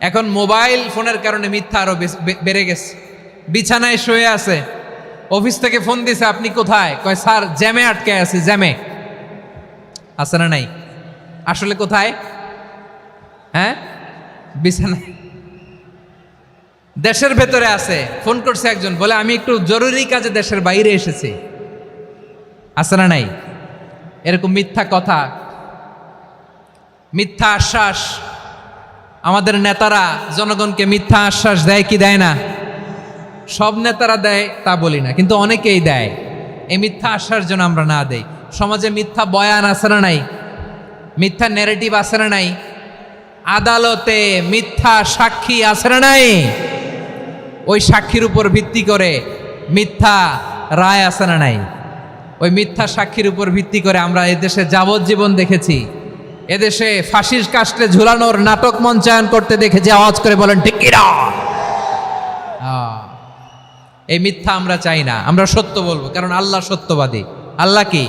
এখন মোবাইল ফোনের কারণে মিথ্যা আরো বেড়ে গেছে। বিছানায় শুয়ে আছে, অফিস থেকে ফোন দিছে, আপনি কোথায়? কয় স্যার জ্যামে আটকে আছি। জ্যামে আছে না নাই? আসলে কোথায়? হ্যাঁ, বিছানায়। দেশের ভেতরে আছে, ফোন করছে একজন, বলে আমি একটু জরুরি কাজে দেশের বাইরে এসেছি। আছে না নাই? এরকম মিথ্যা কথা, মিথ্যা আশ্বাস। আমাদের নেতারা জনগণকে মিথ্যা আশ্বাস দেয় কি দেয় না? সব নেতারা দেয় তা বলি না, কিন্তু অনেকেই দেয়। এই মিথ্যা আশ্বাস যেন আমরা না দেই। সমাজে মিথ্যা বয়ান আছে না নাই? মিথ্যা ন্যারেটিভ আছে না নাই? আদালতে মিথ্যা সাক্ষী আছে না নাই? ওই সাক্ষীর উপর ভিত্তি করে মিথ্যা রায় আছে না নাই? ওই মিথ্যা সাক্ষীর উপর ভিত্তি করে আমরা এদেশে যাবজ্জীবন দেখেছি, এদেশে ফাঁসির কাস্টে ঝুলানোর নাটক মঞ্চায়ন করতে দেখেছি। আওয়াজ করে বলেন ঠিক কিনা? এই মিথ্যা আমরা চাই না, আমরা সত্য বলবো, কারণ আল্লাহ সত্যবাদী। আল্লাহ কি?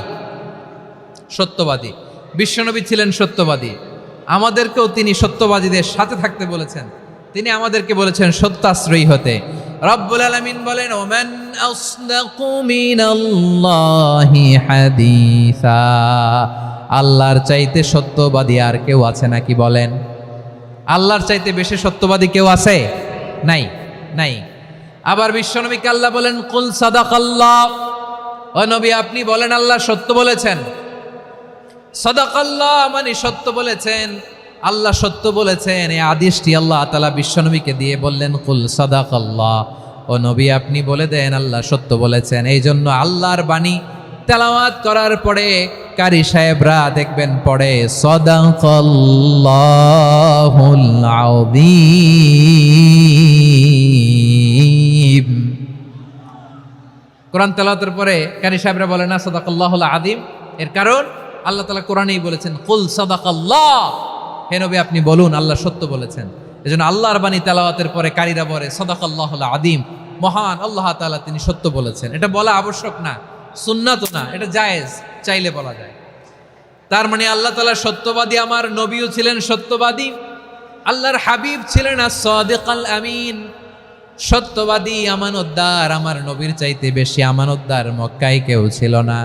সত্যবাদী। বিশ্বনবী ছিলেন সত্যবাদী, আমাদেরকেও তিনি সত্যবাদীদের সাথে থাকতে বলেছেন। তিনি আমাদেরকে বলেছেন সত্যাশ্রয়ী হতে। রব্বুল আলামিন বলেন, ওমান আসদাকু মিনাল্লাহি হাদিসা, আল্লাহর চাইতে সত্যবাদী আর কেউ আছে নাকি বলেন? আল্লাহর চাইতে বেশি সত্যবাদী কেউ আছে? নাই, নাই। আবার বিশ্বনবীকে আল্লাহ বলেন, কুল সাদাকাল্লাহ, ও নবী আপনি বলেন আল্লাহ সত্য বলেছেন। সাদাকাল্লাহ মানে সত্য বলেছেন, আল্লাহ সত্য বলেছেন। এই আদেশটি আল্লাহ তাআলা বিশ্বনবীকে দিয়ে বললেন, কুল সাদাকাল্লাহ, ও নবী আপনি বলে দেন আল্লাহ সত্য বলেছেন। এই জন্য আল্লাহর বাণী তেলাওয়াত করার পরে কারি সাহেবরা দেখবেন পড়ে সাদাকাল্লাহুল আযীম। কোরআন তেলাওয়াতের পরে কারি সাহেবরা বলে না সাদাকাল্লাহুল আযীম, এর কারণ আল্লাহ তাআলা কোরআনেই বলেছেন কুল সাদাকাল্লাহ, হে নবী আপনি বলুন আল্লাহ সত্য বলেছেন। এজন্য আল্লাহর বাণী তেলাওয়াতের পরে কারীরা বলে সাদাকাল্লাহুল আযীম, মহান আল্লাহ তাআলা তিনি সত্য বলেছেন। এটা বলা আবশ্যক না, সুন্নাত না, এটা জায়েজ, চাইলে বলা যায়। তার মানে আল্লাহ তাআলা সত্যবাদী, আমার নবীও ছিলেন সত্যবাদী, আল্লাহর হাবিব ছিলেন as-সাদিকাল আমিন, সত্যবাদী, আমানতদার। আমার নবীর চাইতে বেশি আমানতদার মক্কায় কেউ ছিল না,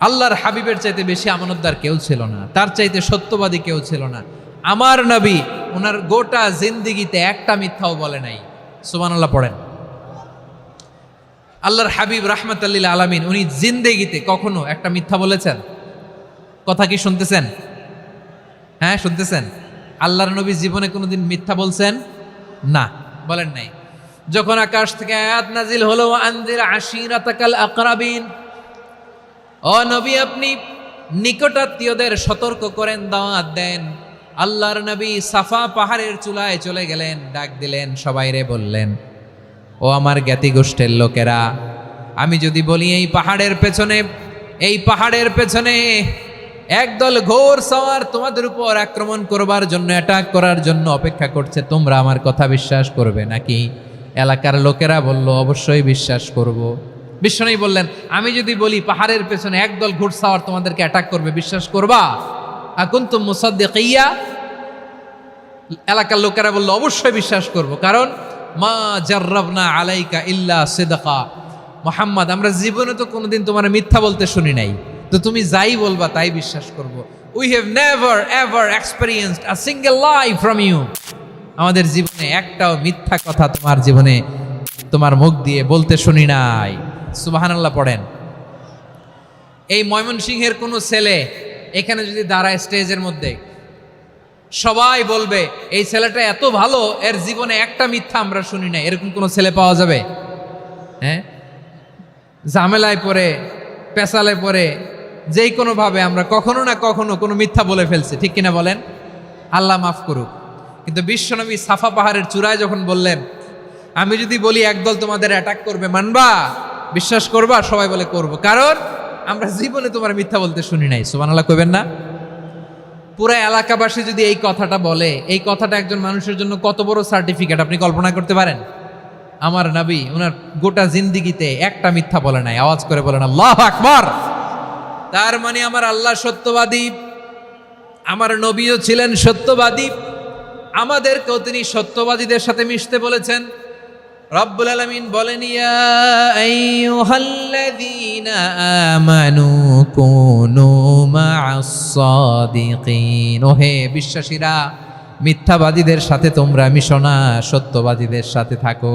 আল্লাহর হাবিবের চাইতে বেশি আমানতদার কেউ ছিল না, তার চাইতে সত্যবাদী কেউ ছিল না। আমার নবী ওনার গোটা জিন্দেগিতে একটা মিথ্যাও বলে নাই। সুবহানাল্লাহ পড়েন। আল্লাহর হাবিব রাহমাতাল লিল আলামিন উনি জিন্দেগিতে কখনো একটা মিথ্যা বলেছেন? কথা কি শুনতেছেন? হ্যাঁ শুনতেছেন? আল্লাহর নবী জীবনে কোনোদিন মিথ্যা বলছেন? না, বলেন নাই। যখন আকাশ থেকে আয়াত নাজিল হলো, আনজির আশিরাতাকাল আকরাবিন, ও নবী আপনি নিকটাত্মীয়দের সতর্ক করেন, দাওয়াত দেন। আল্লাহর নবী সাফা পাহাড়ের চূড়ায় চলে গেলেন, ডাক দিলেন, সবাইরে বললেন, ও আমার জ্ঞাতি গোষ্ঠের লোকেরা, আমি যদি বলি এই পাহাড়ের পেছনে একদল ঘোর সওয়ার তোমাদের উপর আক্রমণ করবার জন্য, অ্যাটাক করার জন্য অপেক্ষা করছে, তোমরা আমার কথা বিশ্বাস করবে নাকি? এলাকার লোকেরা বলল, অবশ্যই বিশ্বাস করব। বিশ্বনবী বললেন, আমি যদি বলি পাহাড়ের পেছনে একদল ঘোড়সাওয়ার তোমাদেরকে অ্যাটাক করবে, বিশ্বাস করবা? আকুনতুম মুসাদ্দিকিয়া? এলাকার লোকেরা বলল, অবশ্যই বিশ্বাস করব, কারণ মা জাররাবনা আলাইকা ইল্লা সিদকা, মুহাম্মদ আমরা জীবনে তো কোনোদিন তোমার মিথ্যা বলতে শুনি নাই, তো তুমি যাই বলবা তাই বিশ্বাস করব। We have never ever experienced a single lie from you, আমাদের জীবনে একটাও মিথ্যা কথা তোমার জীবনে তোমার মুখ দিয়ে বলতে শুনি নাই। সুবহানাল্লাহ পড়েন। এই ময়মনসিংহের কোনো ছেলে এখানে যদি দাঁড়ায় স্টেজের মধ্যে, সবাই বলবে এই ছেলেটা এত ভালো, এর জীবনে একটা মিথ্যা আমরা শুনি নাই। এরকম কোনো ছেলে পাওয়া যাবে? হ্যাঁ, ঝামেলায় পড়ে, পেশালে পড়ে, যেই কোনোভাবে আমরা কখনো না কখনো কোনো মিথ্যা বলে ফেলছি, ঠিক কিনা বলেন? আল্লাহ মাফ করুক। কিন্তু বিশ্বনবী সাফা পাহাড়ের চূড়ায় যখন বললেন, আমি যদি বলি একদল তোমাদের অ্যাটাক করবে, মানবা? বিশ্বাস করবা? সবাই বলে করব, কারণ আমরা জীবনে তোমার মিথ্যা বলতে শুনি নাই। সুবহানাল্লাহ কইবেন না? পুরো এলাকাবাসী যদি এই কথাটা বলে, এই কথাটা একজন মানুষের জন্য কত বড় সার্টিফিকেট আপনি কল্পনা করতে পারেন? আমার নবী ওনার গোটা জিন্দেগিতে একটা মিথ্যা বলে নাই। আওয়াজ করে বলেন আল্লাহু আকবার। তার মানে আমার আল্লাহ সত্যবাদী, আমার নবীও ছিলেন সত্যবাদী, আমাদেরকেও তিনি সত্যবাদীদের সাথে মিশতে বলেছেন। রব্বুল আলামিন বলেন, ইয়া আইয়ুহাল্লাযীনা আমানু কুনু মা'আস সাদিকিন, ওহে বিশ্বাসীরা, মিথ্যাবাদীদের সাথে তোমরা মিশো না, সত্যবাদীদের সাথে থাকো।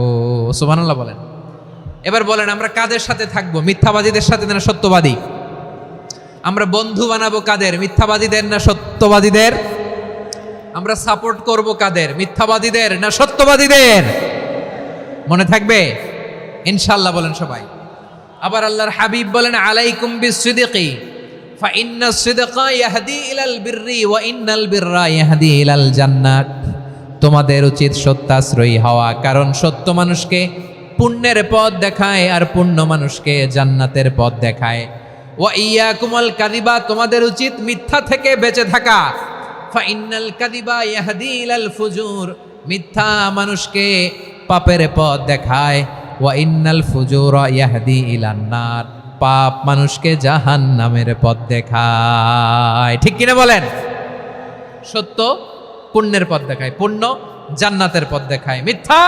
সুবহানাল্লাহ বলেন। এবার বলেন, আমরা কাদের সাথে থাকবো? মিথ্যাবাদীদের সাথে না সত্যবাদী? আমরা বন্ধু বানাবো কাদের? মিথ্যাবাদীদের না সত্যবাদীদের? আমরা সাপোর্ট করব কাদের? মিথ্যাবাদীদের না সত্যবাদীদের? মনে থাকবে ইনশাআল্লাহ, বলেন সবাই। আবার আল্লাহর হাবিব বলেন, আলাইকুম বিসসিদিকি ফাইন্নাস সিদকা ইয়াহদি ইলাল বিররি ওয়া ইন্নাল বিররা ইয়াহদি ইলাল জান্নাত। তোমাদের উচিত সত্যাশ্রয়ী হওয়া, কারণ সত্য মানুষকে পুণ্যের পথ দেখায় আর পুণ্য মানুষকে জান্নাতের পথ দেখায়। ওয়া ইয়াকুমুল কাযিবা, তোমাদের উচিত মিথ্যা থেকে বেঁচে থাকা। ফাইন্নাল কাযিবা ইয়াহদি ইলাল ফুজুর, মিথ্যা মানুষকে পাপের পথ দেখায়। ওয়া ইন্নাল ফুজুরা ইয়াহদি ইলান নার, পাপ মানুষকে জাহান্নামের পথ দেখায়। ঠিক কিনা বলেন? সত্য পুণ্যের পথ দেখায়, পুণ্য জান্নাতের পথ দেখায়, মিথ্যা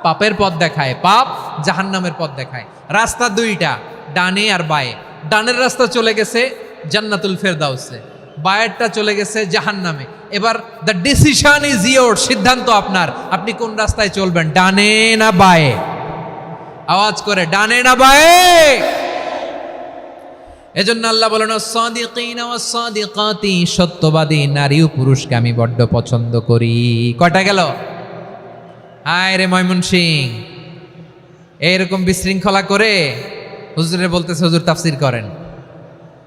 পাপের পথ দেখায়, পাপ জাহান্নামের পথ দেখায়। রাস্তা দুইটা, ডানে আর বায়ে। ডানের রাস্তা চলে গেছে জান্নাতুল ফেরদাউসে, বায়েরটা চলে গেছে জাহান্নামে। এবার দ্য ডিসিশন ইজ ইয়োর, সিদ্ধান্ত আপনার, আপনি কোন রাস্তায় চলবেন, ডানে না বায়ে? আওয়াজ করে, ডানে না বায়ে? এজন্য আল্লাহ বলেন সাদিকিনা ওয়াস সাদিকাতি, সত্যবাদী নারী ও পুরুষকে আমি বড্ড পছন্দ করি। কয়টা গেল? হায় রে ময়মনসিং, এইরকম বিশৃঙ্খলা করে হুজুরে বলতেছে হুজুর তাফসির করেন,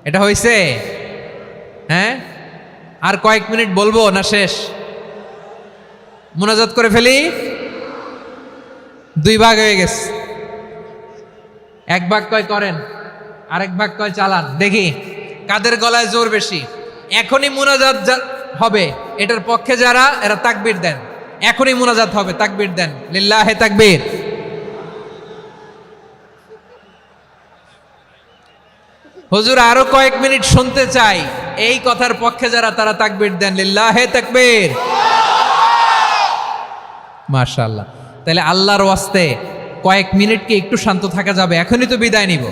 এটা হইছে? হ্যাঁ, আর কয়েক মিনিট বলবো না শেষ? মুনাজাত করে ফেলি। দুই ভাগ হয়ে গেছে, এক ভাগ কয় করেন, আরেক ভাগ কয় চালান। দেখি কাদের গলায় জোর বেশি। এখনই মুনাজাত হবে, এটার পক্ষে যারা, এরা তাকবীর দেন। এখনই মুনাজাত হবে, তাকবীর দেন, লিল্লাহে তাকবীর। হুজুর আরো কয়েক মিনিট শুনতে চাই, এই কথার পক্ষে যারা, তারা তাকবীর দেন, লিল্লাহে তাকবীর। মাশাআল্লাহ। তাহলে আল্লাহর ওয়াস্তে কয়েক মিনিট কি একটু শান্ত থাকা যাবে? এখনই তো বিদায় নিব,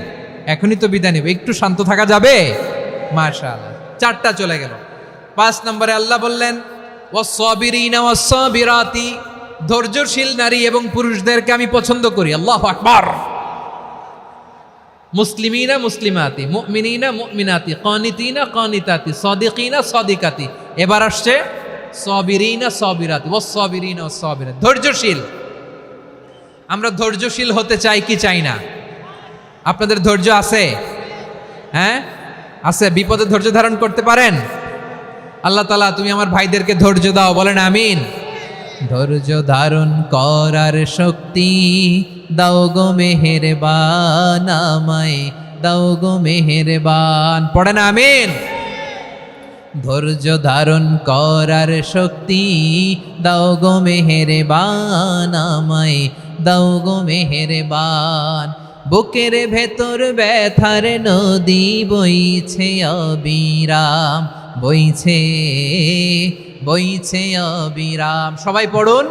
এখনই তো বিদায় নিব, একটু শান্ত থাকা যাবে? মাশাআল্লাহ। 4টা চলে গেল। 5 নম্বরে আল্লাহ বললেন ওয়াস-সাবিরিনা ওয়াস-সাবিরাতি, ধৈর্যশীল নারী এবং পুরুষদেরকে আমি পছন্দ করি। আল্লাহু আকবার। মুসলিমিনা মুসলিমাতি, মুমিনিনা মুমিনাতি, কানিতিনা কানিতাতি, সাদিকিনা সাদিকাতি। এবার আসছে সাবিরিনা সাবিরাতি, ওয়াস-সাবিরিনা ওয়াস-সাবিরাতি, ধৈর্যশীল। আমরা ধৈর্যশীল হতে চাই কি চাই না? আপনাদের ধৈর্য আছে? হ্যাঁ আছে? বিপদে ধৈর্য ধারণ করতে পারেন? আল্লাহ তাআলা তুমি আমার ভাইদেরকে ধৈর্য দাও, বলেন আমিন। ধৈর্য ধারণ করার শক্তি দাও গো মেহেরবান, আমায় দাও গো মেহেরবান, পড়েন আমিন। ধৈর্য ধারণ করার শক্তি দাও গো মেহেরবান, আমায় দাও গো মেহেরবান। বুকের ভেতর ব্যথার নদী বইছে অবিরাম, বইছে বইছে অবিরাম। সবাই পড়ুন,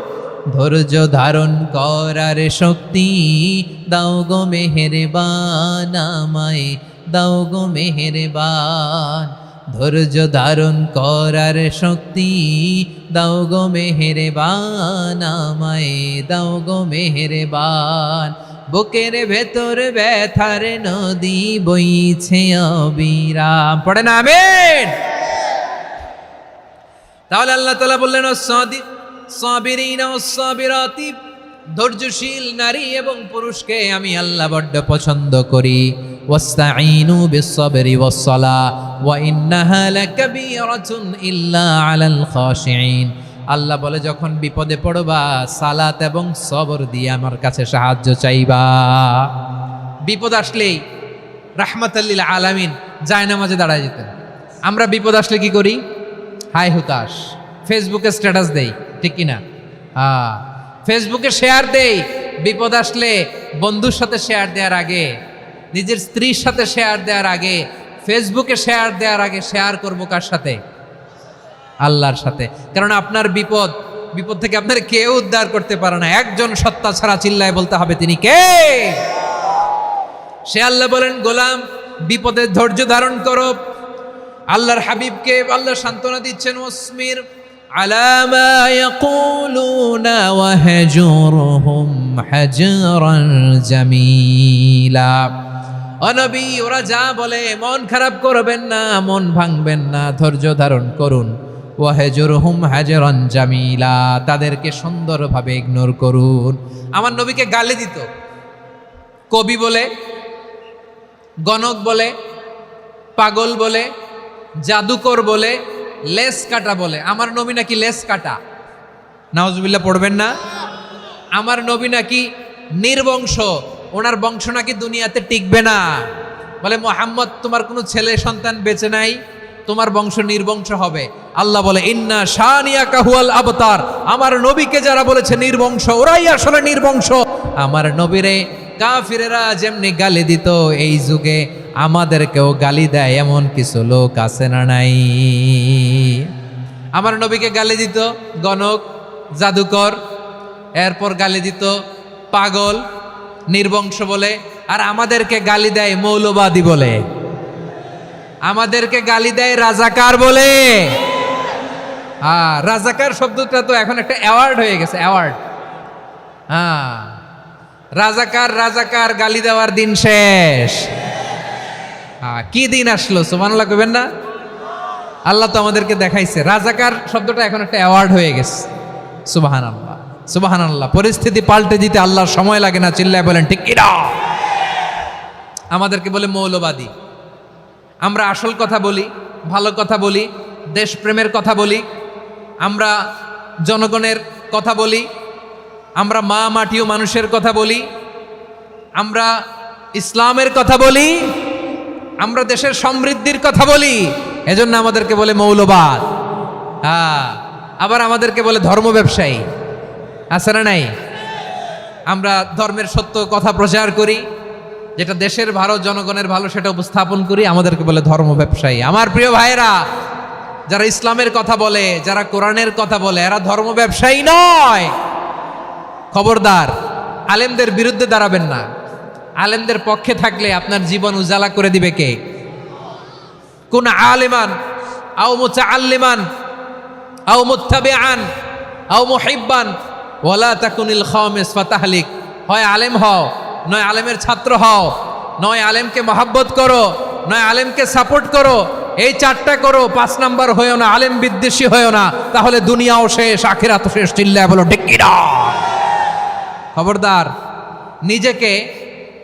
ধৈর্য ধারণ করার শক্তি দাও গো মেহেরবান, আমায় দাও গো মেহেরবান। ধৈর্য ধারণ করার শক্তি দাও গো মেহেরবান, আমায় দাও গো মেহেরবান। বুকের ভেতর ব্যথার নদী বইছে অবিরাম, পড়েন আমিন। তাহলে আল্লাহ তাআলা বললেন সাবিরিনা ওয়াস-সাবিরাতি, ধৈর্যশীল নারী এবং পুরুষকে আমি আল্লাহ বড্ড পছন্দ করি। ওয়াস্তাঈনু বিস-সাবরি ওয়াস-সালাহ ওয়া ইন্নাহা লাকাবীরাতুন ইল্লা আলাল খাশিঈন। আল্লাহ বলে যখন বিপদে পড়বা সালাত এবং সবর দিয়ে আমার কাছে সাহায্য চাইবা। বিপদ আসলেই রাহমাতাল লিল আলামিন জায়নামাজে দাঁড়ায় যেতেন। আমরা বিপদ আসলে কি করি? হাই হুতাশ, ফেসবুকে স্ট্যাটাস দেই, ঠিক কিনা? ফেসবুকে শেয়ার দেই। বিপদ আসলে বন্ধুর সাথে শেয়ার দেওয়ার আগে, নিজের স্ত্রীর সাথে শেয়ার দেওয়ার আগে, ফেসবুকে শেয়ার দেওয়ার আগে শেয়ার করবো কার সাথে? আল্লাহর সাথে। কারণ আপনার বিপদ থেকে আপনার কেউ উদ্ধার করতে পারে না, একজন সত্তা ছাড়া। চিল্লায় বলতে হবে তিনি কে? সে আল্লাহ বলেন গোলাম বিপদে ধৈর্য ধারণ করো। আল্লাহর হাবিবকে আল্লাহ সান্ত্বনা দিচ্ছেন, ওয়াসমির আলা মা ইয়াকুলুনা ওয়াহজুরহুম হাজরান জামিলা। ও নবী, ওরা যা বলে মন খারাপ করবেন না, মন ভাঙবেন না, ধৈর্য ধারণ করুন। ওয়াহজুরহুম হাজরান জামিলা, তাদেরকে সুন্দরভাবে ইগনোর করুন। আমার নবীকে গালি দিত কবি বলে, গণক বলে, পাগল বলে, জাদুকর বলে, লেস কাটা বলে। আমার নবী নাকি লেস কাটা, নাউজুবিল্লাহ পড়বেন না। আমার নবী নাকি নির্বংশ, ওনার বংশ নাকি দুনিয়াতে টিকবে না। বলে মুহাম্মদ তোমার কোনো ছেলে সন্তান বেঁচে নাই, তোমার বংশ নির্বংশ হবে। আল্লাহ বলে ইন্না শানিয়াকা হুয়াল আবতার, আমার নবীকে যারা বলেছে নির্বংশ ওরাই আসলে নির্বংশ। আমার নবীরে কাফিরেরা যেমনি গালি দিত, এই যুগে আমাদেরকেও গালি দেয় এমন কিছু লোক আছে না নাই? আমার নবীকে গালি দিত গণক, জাদুকর, এরপর গালি দিত পাগল, নির্বংশ বলে। আর আমাদেরকে গালি দেয় মৌলবাদী বলে, আমাদেরকে গালি দেয় রাজাকার বলে। রাজাকার শব্দটা তো এখন একটা অ্যাওয়ার্ড হয়ে গেছে, অ্যাওয়ার্ড। রাজাকার রাজাকার গালি দেওয়ার দিন শেষ। কি দিন আসলো সুবহানাল্লাহ কইবেন না? আল্লাহ তো আমাদেরকে দেখাইছে রাজাকার শব্দটা এখন একটা অ্যাওয়ার্ড হয়ে গেছে। সুবহানাল্লাহ, সুবহানাল্লাহ। পরিস্থিতি পাল্টে দিতে আল্লাহর সময় লাগে না, চিল্লায় বলেন ঠিক কি না? আমাদেরকে বলে মৌলবাদী। আমরা আসল কথা বলি, ভালো কথা বলি, দেশপ্রেমের কথা বলি, আমরা জনগণের কথা বলি, আমরা মা মাটি ও মানুষের কথা বলি, আমরা ইসলামের কথা বলি, আমরা দেশের সমৃদ্ধির কথা বলি। এজন্য আমাদেরকে বলে মৌলবাদ। আবার আমাদেরকে বলে ধর্ম ব্যবসায়ী, আছে না নাই? আমরা ধর্মের সত্য কথা প্রচার করি, যেটা দেশের ভালো জনগণের ভালো সেটা উপস্থাপন করি, আমাদেরকে বলে ধর্ম ব্যবসায়ী। আমার প্রিয় ভাইয়েরা, যারা ইসলামের কথা বলে, যারা কোরআনের কথা বলে, এরা ধর্ম ব্যবসায়ী নয়। খবরদার, আলেমদের বিরুদ্ধে দাঁড়াবেন না। আলেমদের পক্ষে থাকলে আপনার জীবন উজালা করে দিবে কে? কোন আলিমান আও মুতাআল্লিমান আও মুত্তাবিআন আও মুহিব্বান ওয়ালা তাকুনিল খামিস ফাতাহলিক। হয় আলেম হও, নয় আলেমের ছাত্র হও, নয় আলেমকে মহাব্বত করো, নয় আলেমকে সাপোর্ট করো। এই চারটা করো, 5 নাম্বার হয়েও না, আলেম বিদ্বেষী হয়েও না, তাহলে দুনিয়াও শেষ, আখিরাতও শেষ। চিল্লায় বলো ঠিক কি না? খবরদার, নিজেকে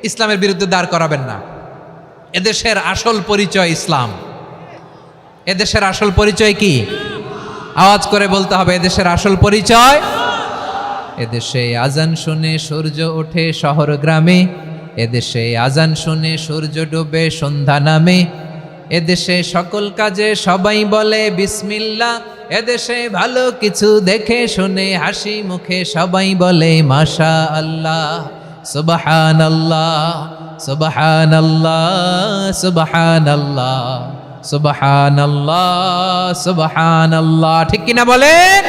ইসলামের বিরুদ্ধে দাঁড় করাবেন না। এদেশের আসল পরিচয় ইসলাম। এদেশের আসল পরিচয় কি? আওয়াজ করে বলতে হবে, এদেশের আসল পরিচয়। এদেশে আজান শুনে সূর্য ওঠে শহর গ্রামে, এদেশে আজান শুনে সূর্য ডুবে সন্ধ্যা নামে, এদেশে সকল কাজে সবাই বলে বিসমিল্লাহ, এদেশে ভালো কিছু দেখে শুনে হাসি মুখে সবাই বলে মাশা আল্লাহ। সুবহানাল্লাহ, সুবহানাল্লাহ, সুবহানাল্লাহ, সুবহানাল্লাহ, সুবহানাল্লাহ। ঠিক কিনা বলেন?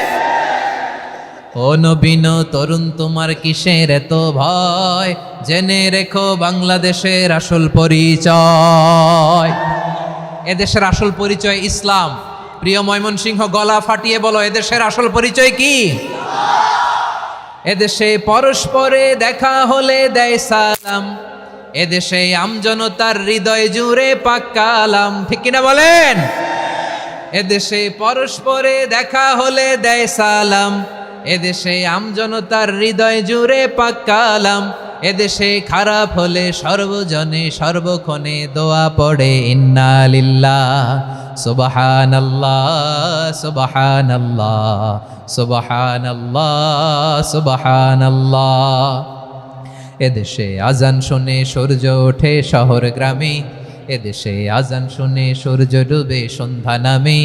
ও নবীন তরুণ, তোমার কিসের এত ভয়? জেনে রেখো বাংলাদেশের আসল পরিচয়। এদেশের আসল পরিচয় ইসলাম। প্রিয় ময়মনসিংহ, গলা ফাটিয়ে বলো, এদেশের আসল পরিচয় কি? এদেশে পরস্পরে দেখা হলে দেয় সালাম, এদেশে আমজনতার হৃদয় জুড়ে পাক কালাম। ঠিক কিনা বলেন? এদেশে পরস্পরে দেখা হলে দেয় সালাম, এদেশে আমজনতার হৃদয় জুড়ে পাক কালাম, এদেশে খারাপ হলে সর্বজনে সর্বক্ষণে দোয়া পড়ে ইন্না লিল্লাহ, সুবহানাল্লাহ, সুবহানাল্লাহ, সুবহানাল্লাহ, সুবহানাল্লাহ। এদেশে আজান শুনে সূর্য ওঠে শহর গ্রামে, এদেশে আজান শুনে সূর্য ডুবে সন্ধ্যা নামে,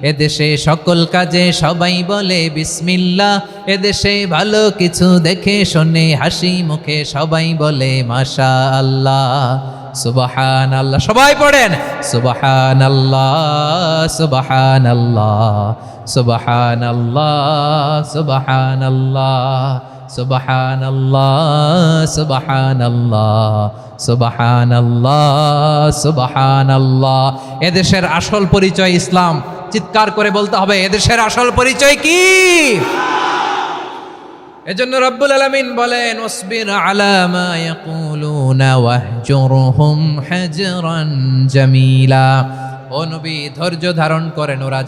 এদেশে সকল কাজে সবাই বলে বিসমিল্লাহ, এদেশে ভালো কিছু দেখে শুনে হাসি মুখে সবাই বলে মাশা আল্লাহ। সুবহানাল্লাহ, সবাই পড়েন সুবহানাল্লাহ, সুবহানাল্লাহ, সুবহানাল্লাহ, সুবহানাল্লাহ, সুবহানাল্লাহ, সুবহানাল্লাহ, সুবহানাল্লাহ, সুবহানাল্লাহ। এদেশের আসল পরিচয় ইসলাম। চিৎকার করে বলতে হবে, এদেশের আসল পরিচয় কি? এজন্য রব্বুল আলামিন বলেন, ওয়াসবির আলা মা ইয়াকুলুনা ওয়াহজুরহুম হাজরান জামিলা। ও নবী, ধৈর্য ধারণ করেন, ওরা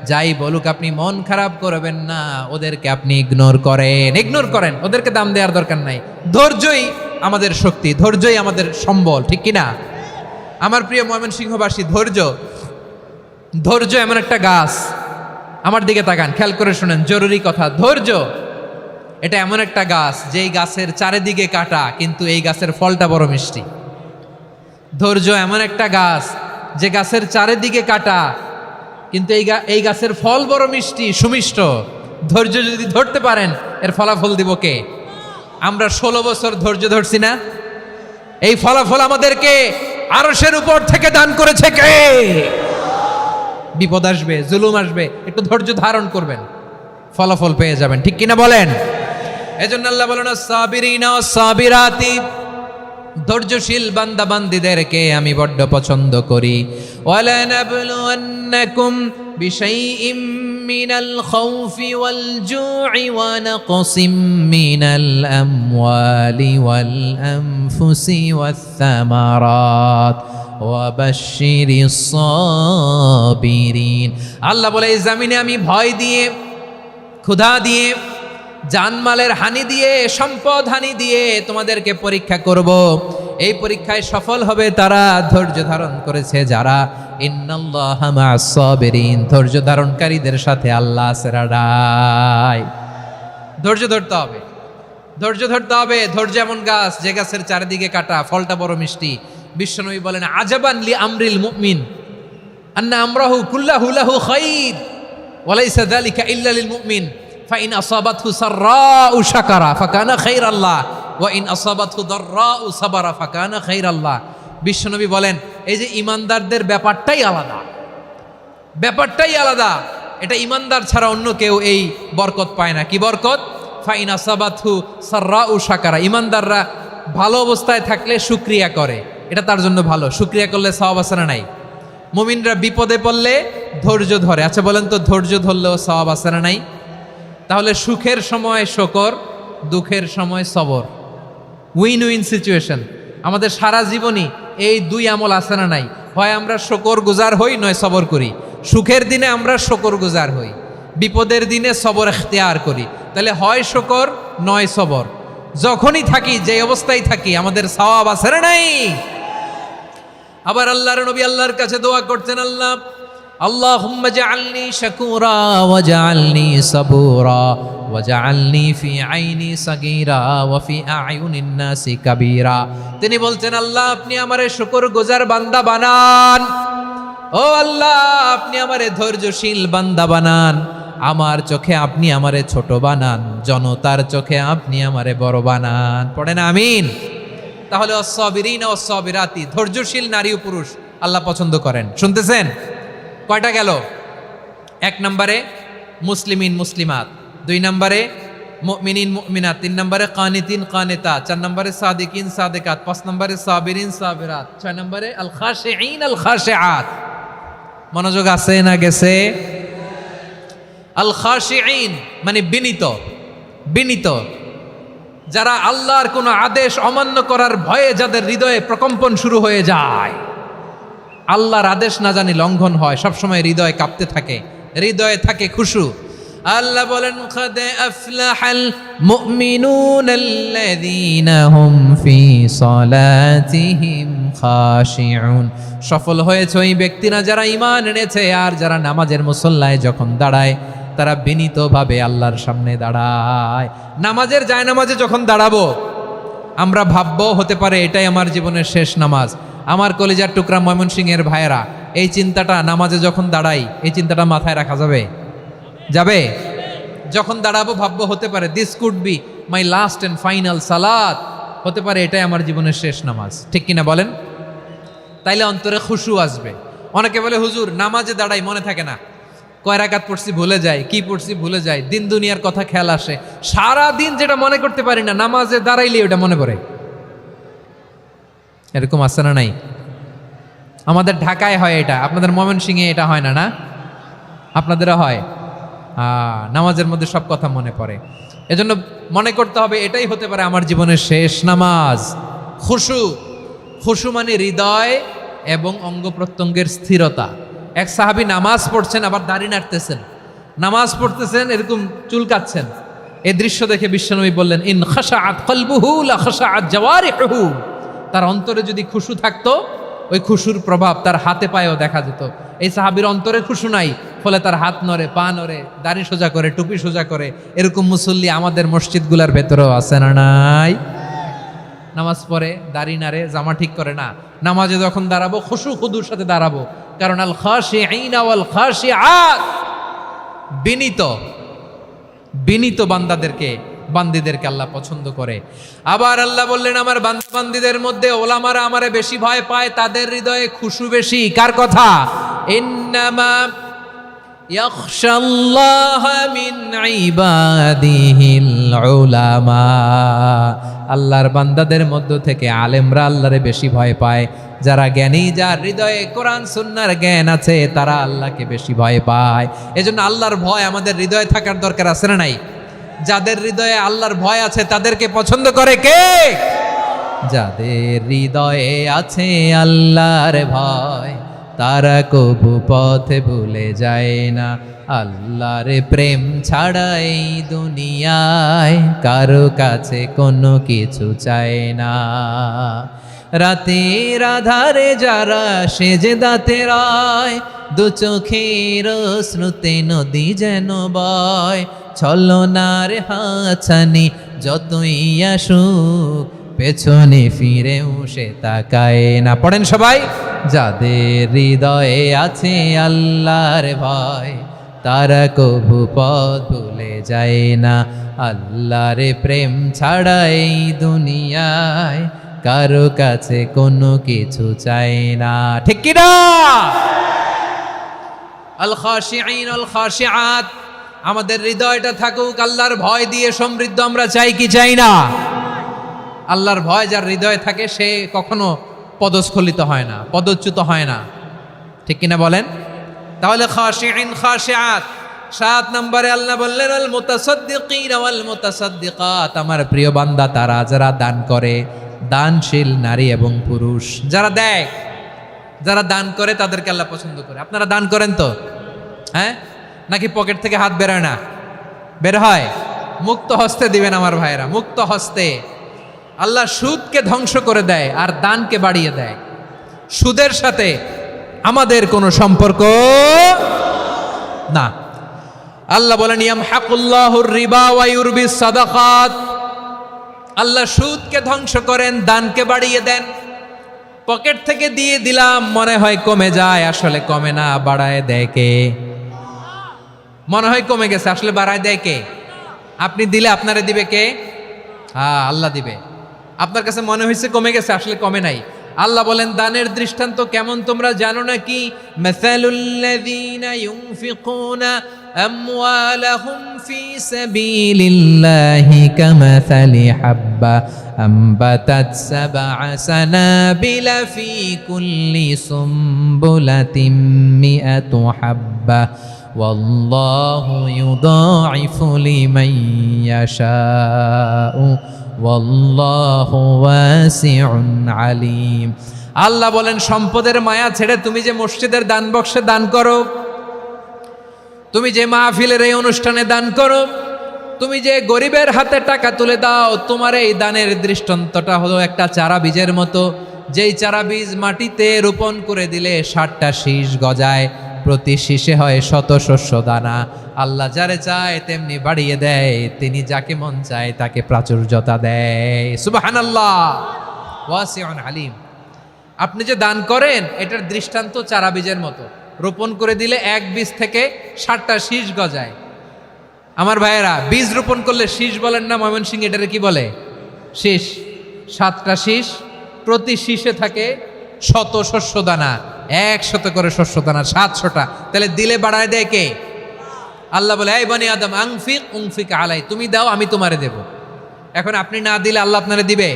যাই বলুক আপনি মন খারাপ করবেন না, ওদেরকে আপনি ইগনোর করেন, ওদেরকে দাম দেওয়ার দরকার নাই। ধৈর্যই আমাদের শক্তি, ধৈর্যই আমাদের সম্বল। ঠিক কিনা? আমার প্রিয় ময়মনসিংহবাসী, ধৈর্য ধৈর্য এমন একটা গাছ, আমার দিকে তাকান, খেয়াল করে শুনেন, জরুরি কথা। ধৈর্য এটা এমন একটা গাছ যেই গাছের চারিদিকে কাটা, কিন্তু এই গাছের ফলটা বড় মিষ্টি। ধৈর্য এমন একটা গাছ যে গাছের চারিদিকে কাটা, কিন্তু এই গাছের ফল বড় মিষ্টি, সুমিষ্ট। ধৈর্য যদি ধরতে পারেন, এর ফলাফল দিব কে? আমরা 16 বছর ধৈর্য ধরছি না? এই ফলাফল আমাদেরকে আরশের উপর থেকে দান করেছে কে? বিপদ আসবে, জুলুম আসবে, একটু ধৈর্য ধারণ করবেন, ফলাফল পেয়ে যাবেন। ঠিক কিনা বলেন? এজন্য আল্লাহ বলেন, সাবিরিনা সাবিরাতি, ধৈর্যশীল বান্দা বান্দীদেরকে আমি বড্ড পছন্দ করি। ওয়ালা নাবলুয়ান্নাকুম বিশাইইম মিনাল খাউফি ওয়াল জু'i ওয়া নাকসিম মিনাল আমওয়ালি ওয়াল আনফুসি ওয়াস সামারাত ওয়া বাশশিরিস সাবিরিন। আল্লাহ বলে, এই জমিনে আমি ভয় দিয়ে, ক্ষুধা দিয়ে, জানমালের হানি দিয়ে, সম্পদ হানি দিয়ে তোমাদেরকে পরীক্ষা করব। এই পরীক্ষায় সফল হবে তারা ধৈর্য ধারণ করেছে যারা। ইন্নাল্লাহা মা'আস সাবিরিন, ধৈর্য ধারণকারীদের সাথে আল্লাহ আছে রাডাই। ধৈর্য ধরতে হবে, ধৈর্য ধরতে হবে। ধৈর্য এমন গাছ যে গাছের চারিদিকে কাটা, ফলটা বড় মিষ্টি। বিশ্বনবী বলেন, আজাবান লি আমরিল মুমিন আন্না আমরাহু কুল্লাহু লাহু খাইর ওয়া লাইসা যালিকা ইল্লা লিল মুমিন ফাইন আসাবাতহু সাররাউ শাকারা ফাকানা খাইরাল্লাহ ওয়া ইন আসাবাতহু দাররাউ সাবারা ফাকানা খাইরাল্লাহ। বিশ্বনবী বলেন, এই যে ইমানদারদের ব্যাপারটাই আলাদা, ব্যাপারটাই আলাদা। এটা ইমানদার ছাড়া অন্য কেউ এই বরকত পায় না। কি বরকত? ফাইন আসাবাতহু সাররাউ শাকারা, ইমানদাররা ভালো অবস্থায় থাকলে শুকরিয়া করে, এটা তার জন্য ভালো। শুকরিয়া করলে সওয়াব আছে না নাই? মুমিনরা বিপদে পড়লে ধৈর্য ধরে। আচ্ছা বলেন তো, ধৈর্য ধরলেও সওয়াব আছে না নাই? তাহলে সুখের সময় শুকর, দুঃখের সময় সবর, উইন উইন সিচুয়েশন। আমাদের সারা জীবনই এই দুই আমল আছে না নাই? হয় আমরা শুকর গুজার হই, নয় সবর করি। সুখের দিনে আমরা শুকর গুজার হই, বিপদের দিনে সবর ইখতিয়ার করি। তাহলে হয় শুকর নয় সবর। যখনই থাকি, যে অবস্থায় থাকি, আমাদের সওয়াব আছে না নাই? আবার আল্লাহর নবী আল্লাহর কাছে দোয়া করতেন, আল্লাহ আল্লাহুম্মা জাআলনি শাকুরা ওয়া জাআলনি সাবুরা ওয়া জাআলনি ফি আইনি সাগীরা ওয়া ফি আ'য়ুনিন নাসি কাবীরা। তিনি বলতেন, আল্লাহ আপনি আমারে শুকরগুজার বান্দা বানান, ও আল্লাহ আপনি আমারে ধৈর্যশীল বান্দা বানান, আমার চোখে আপনি আমারে ছোট বানান, জনতার চোখে আপনি আমারে বড় বানান। পড়েন আমিন। তাহলে অস-সাবিরিনা ওয়াস-সাবিরাতি, ধৈর্যশীল নারী ও পুরুষ আল্লাহ পছন্দ করেন। শুনতেছেন? কয়টা গেল? 1 নম্বরে মুসলিমিন মুসলিমাত, 2 নম্বরে মুমিনিন মুমিনাত, 3 নম্বরে কানিতিন কানিতাত, 4 নম্বরে সাদিকিন সাদিকাত, 5 নম্বরে সাবিরিন সাবিরাত, 6 নম্বরে আল খাশিঈন আল খাশিআত। মনোযোগ আছে না গেছে? আল খাশিঈন মানে বিনীত, বিনীত, যারা আল্লাহর কোনো আদেশ অমান্য করার ভয়ে যাদের হৃদয়ে প্রকম্পন শুরু হয়ে যায়, আল্লাহর আদেশ না জানি লঙ্ঘন হয়, সবসময় হৃদয় কাঁপতে থাকে, হৃদয়ে থাকে খুশু। আল্লাহ বলেন, قد أفلح المؤمنون الذين هم في صلاتهم خاشعون। সফল হয়েছে ওই ব্যক্তিরা যারা ঈমান এনেছে আর যারা নামাজের মুসল্লায় যখন দাঁড়ায় তারা বিনীতভাবে আল্লাহর সামনে দাঁড়ায়। নামাজের জায়নামাজে যখন দাঁড়াবো আমরা ভাববো হতে পারে এটাই আমার জীবনের শেষ নামাজ। আমার কলিজার টুকরা ময়মনসিংহের ভাইয়েরা, এই চিন্তাটা নামাজে যখন দাঁড়াই, এই চিন্তাটা মাথায় রাখা যাবে? যাবে? যখন দাঁড়াবো ভাববো হতে পারে this could be my last and final সালাত, হতে পারে এটাই আমার জীবনের শেষ নামাজ। ঠিক কিনা বলেন? তাইলে অন্তরে খুশু আসবে। অনেকে বলে, হুজুর নামাজে দাঁড়াই মনে থাকে না, কয় রাকাত পড়ছি ভুলে যায়, কি পড়ছি ভুলে যায়, দিন দুনিয়ার কথা খেয়াল আসে, সারা দিন যেটা মনে করতে পারি না নামাজে দাঁড়াইলে ওটা মনে পড়ে। এরকম আছে না নাই? আমাদের ঢাকায় হয় এটা, আপনাদের ময়মনসিংহে এটা হয় না? না আপনাদেরও হয়? নামাজের মধ্যে সব কথা মনে পড়ে। এজন্য মনে করতে হবে এটাই হতে পারে আমার জীবনের শেষ নামাজ। খুশু, খুশু মানে হৃদয় এবং অঙ্গ প্রত্যঙ্গের স্থিরতা। এক সাহাবী নামাজ পড়ছেন আবার দাড়ি নাড়তেছেন, নামাজ পড়তেছেন এরকম চুলকাচ্ছেন। এই দৃশ্য দেখে বিশ্বনবী বললেন, ইন খাশাআত কলবুহু লা খাশাআত জাওয়ারিহুহু। তার অন্তরে যদি খুশু থাকতো ওই খুশুর প্রভাব তার হাতে পায়েও দেখা যেত। এই সাহাবীর অন্তরে খুশু নাই, ফলে তার হাত নড়ে, পা নড়ে, দাড়ি সোজা করে, টুপি সোজা করে। এরকম মুসল্লি আমাদের মসজিদগুলোর ভেতরেও আছে না নাই? নামাজ পড়ে, দাড়ি নাড়ে, জামা ঠিক করে না, নামাজে যখন দাঁড়াবো খুশু খুদুর সাথে দাঁড়াবো, কারণ আল খাশিঈনা ওয়াল খাশিআত, বিনীত বান্দিদেরকে আল্লাহ পছন্দ করে। আবার আল্লাহ বললেন, আমার বান্দিদের মধ্যে ওলামারা আমারে বেশি ভয় পায়, তাদের হৃদয়ে খুশু বেশি। কার কথা? ইন্নামা ইয়াখশাল্লাহা মিন ইবাদিহিল উলামা। আল্লাহর বান্দাদের মধ্য থেকে আলেমরা আল্লাহরে বেশি ভয় পায়। যারা জ্ঞানী, যার হৃদয়ে কোরআন সুন্নাহর জ্ঞান আছে, তারা আল্লাহকে বেশি ভয় পায়। এজন্য আল্লাহর ভয় আমাদের হৃদয়ে থাকার দরকার আছে না নাই? যাদের হৃদয়ে আল্লাহর ভয় আছে তাদেরকে পছন্দ করে কে? যাদের হৃদয়ে আছে আল্লাহর ভয়, তারা কবু পথে ভুলে যায় না। আল্লাহর প্রেম ছাড়া এই দুনিয়ায় কারো কাছে কোনো কিছু চায় না। রাতের আধারে যারা সেজদাতে রয়, দু চোখের শ্রুতে নদী যেন বয়। ছলনার হাতছানি যতই আসুক, পেছনে ফিরেও সে তাকায় না। পড়েন সবাই। যাদের হৃদয়ে আছে আল্লাহর ভয়, তারা কবু পথ ভুলে যায় না। আল্লাহর প্রেম ছাড়া এই দুনিয়ায় কারো কাছে কোনো কিছু চায় না। ঠিক কি না? আল খাশিঈন আল খাশিআত, আমাদের হৃদয়টা থাকুক আল্লাহর ভয় দিয়ে সমৃদ্ধ। আমরা চাই কি চাই না? আল্লাহর ভয় যার হৃদয়ে থাকে সে কখনো পদস্খলিত হয় না, পদচ্যুত হয় না। ঠিক কিনা বলেন? তাহলে খাশিঈন খাশিআত। 7 নম্বরে আল্লাহ বললেন, আল মুতাসাদ্দিকিন ওয়াল মুতাসাদ্দিকাত, আমার প্রিয় বান্দা তারা যারা দান করে, দানশীল নারী এবং পুরুষ যারা দেয়, যারা দান করে তাদেরকে আল্লাহ পছন্দ করে। আপনারা দান করেন তো? হ্যাঁ, নাকি পকেট থেকে হাত বেরোয় না? বের হয়। মুক্ত হস্তে দিবেন আমার ভাইরা, মুক্ত হস্তে। আল্লাহ সুদকে ধ্বংস করে দেয় আর দানকে বাড়িয়ে দেয়। সুদের সাথে আমাদের কোনো সম্পর্ক না। আল্লাহ বলেন, ইয়ামহাকুল্লাহুর রিবা ওয়া ইউরবিস সাদাকাত। আল্লাহ সুদকে ধ্বংস করেন, দানকে বাড়িয়ে দেন। পকেট থেকে দিয়ে দিলাম, মনে হয় কমে যায়, আসলে কমে না, বাড়ায় দেয় কে? মনে হয় কমে গেছে, আসলে বাড়ায় দেয় কে? আপনি দিলে আপনারে দিবে কে? হ্যাঁ, আল্লাহ দিবে। আপনার কাছে মনে হয়েছে কমে গেছে, আসলে কমে নাই। আল্লাহ বলেন, দানের দৃষ্টান্ত কেমন তোমরা জানো নাকি? মাসালুল্লাযীনা ইউনফিকুনা আমওয়ালাহুম ফি সাবিলিল্লাহি কামাসালি হাব্বা আম্বাতাত সাবআ সানাবিলা ফি কুল্লি সুমবুলাতিন মিআতু হাব্বা ওয়াল্লাহু ইউদাঈফু লিমান ইয়াশাউ ওয়াল্লাহু ওয়াসিউন আলিম। আল্লাহ বলেন, সম্পদের মায়া ছেড়ে তুমি যে মসজিদের দান বক্সে দান করো, তুমি যে মাহফিলের এই অনুষ্ঠানে দান করো, তুমি যে গরিবের হাতে টাকা তুলে দাও, তোমার এই দানের দৃষ্টান্তটা হলো একটা চারা বীজের মতো। যেই চারা বীজ মাটিতে রোপণ করে দিলে 60টা শীষ গজায়, প্রতি শীষে হয় 100 শস্য দানা। আল্লাহ যারে চায় তেমনি বাড়িয়ে দেয়, তিনি যাকে মন চায় তাকে প্রাচুর্যতা দেয়। সুবহানাল্লাহ, ওয়াসিউন আলিম। আপনি যে দান করেন এটার দৃষ্টান্ত চারা বীজের মতো, রোপণ করে দিলে এক বীজ থেকে 60টা শীষ গজায়। আমার ভাইয়েরা, বীজ রোপণ করলে শীষ বলেন না ময়মনসিংহ, এটারে কি বলে? শীষ। 7টা শীষ, প্রতি শীষে থাকে 100 শস্য দানা, 100 করে শস্য দানা, 700টা। তাহলে দিলে বাড়ায় দেয় কে? আল্লাহ বলে, এই বনি আদম আনফিক উনফিক আলাই, তুমি দাও আমি তোমারে দেব। এখন আপনি না দিলে আল্লাহ আপনারে দিবে?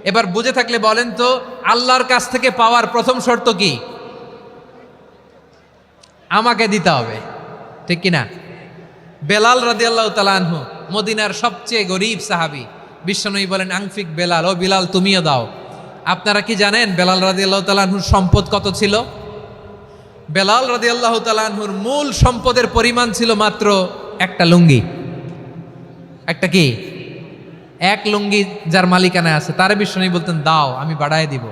এবার বুঝে থাকলে বলেন তো, আল্লাহর কাছ থেকে পাওয়ার প্রথম শর্ত কি? আমাকে দিতে হবে, ঠিক কিনা? বেলাল রাদিয়াল্লাহু তাআলা আনহু, মদিনার সবচেয়ে গরীব সাহাবী, বিশ্বনবী বলেন, আনফিক বেলাল, ও বিলাল তুমিও দাও। আপনারা কি জানেন বেলাল রাদিয়াল্লাহু তাআলা আনহুর সম্পদ কত ছিল? বেলাল রাদিয়াল্লাহু তাআলা আনহুর মূল সম্পদের পরিমাণ ছিল মাত্র একটা লুঙ্গি। একটা কি? এক লুঙ্গি যার মালিকানায় আছে, তারে বিশ্বনবী বলতেন, দাও আমি বাড়ায় দিব।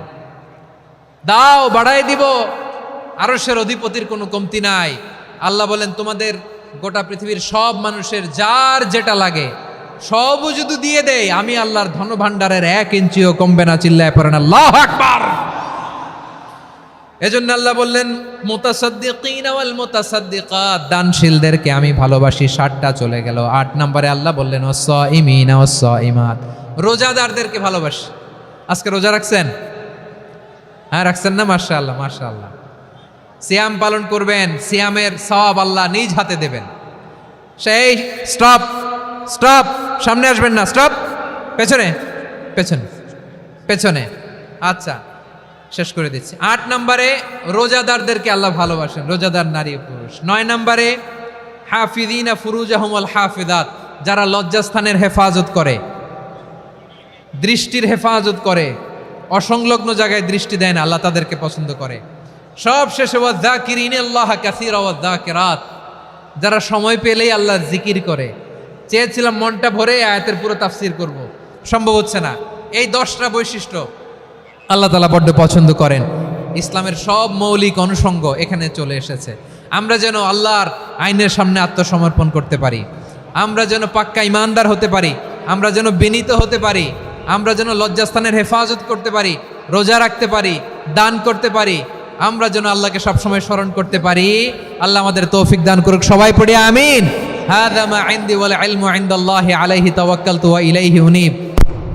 দাও, বাড়াই দিব। আরশের অধিপতির কোনো কমতি নাই। আল্লাহ বলেন, তোমাদের গোটা পৃথিবীর সব মানুষের যার যেটা লাগে সবও যদি দিয়ে দেয়, আমি আল্লাহর ধনভাণ্ডারের 1 ইঞ্চিও কমবে না। চিল্লায় পড়েন আল্লাহু আকবার। এজন্য আল্লাহ বললেন, মুতাসাদ্দিকিনা ওয়াল মুতাসাদ্দিকাত, দানশীলদেরকে আমি ভালোবাসি। 60টা চলে গেল। 8 নম্বরে আল্লাহ বললেন, ওয়াসসাইমিনা ওয়াসসাইমাত, রোজাদারদেরকে ভালোবাসি। আজকে রোজা রাখছেন? হ্যাঁ, রাখছেন না? মাশাআল্লাহ, মাশাআল্লাহ। সিয়াম পালন করবেন, সিয়ামের সওয়াব আল্লাহ নিজ হাতে দেবেন। সেই স্টপ স্টপ, সামনে আসবেন না, স্টপ, পেছনে পেছনে পেছনে। আচ্ছা, শেষ করে দিচ্ছি। 8 নম্বরে রোজাদারদেরকে আল্লাহ ভালোবাসেন, রোজাদার নারী ও পুরুষ। 9 নম্বরে হাফিযিনা ফুরুজাহুম ওয়াল হাফিযাত, যারা লজ্জাস্থানের হেফাজত করে, দৃষ্টির হেফাজত করে, অসংলগ্ন জায়গায় দৃষ্টি দেয় না, আল্লাহ তাদেরকে পছন্দ করে। সব শেষে ওয়াযাকিরিনাল্লাহ কাসীরা ওয়াযাকিরাত, যারা সময় পেলেই আল্লাহর জিকির করে। চেয়েছিলাম মনটা ভরে আয়াতের পুরো তাফসীর করব, সম্ভব হচ্ছে না। এই 10টা বৈশিষ্ট্য আল্লাহ তাআলা বড্ড পছন্দ করেন। ইসলামের সব মৌলিক অনুষঙ্গ এখানে চলে এসেছে। আমরা যেন আল্লাহর আইনের সামনে আত্মসমর্পণ করতে পারি, আমরা যেন পাক্কা ইমানদার হতে পারি, আমরা যেন বিনীত হতে পারি, আমরা যেন লজ্জাস্থানের হেফাজত করতে পারি, রোজা রাখতে পারি, দান করতে পারি, আমরা যেন আল্লাহকে সবসময় স্মরণ করতে পারি। আল্লাহ আমাদের তৌফিক দান করুক। সবাই পড়ি আমিন। হাযা মা ইনদি ওয়াল ইলমু ইনদাল্লাহি আলাইহি তাওয়াক্কালতু ওয়া ইলাইহি উনীব।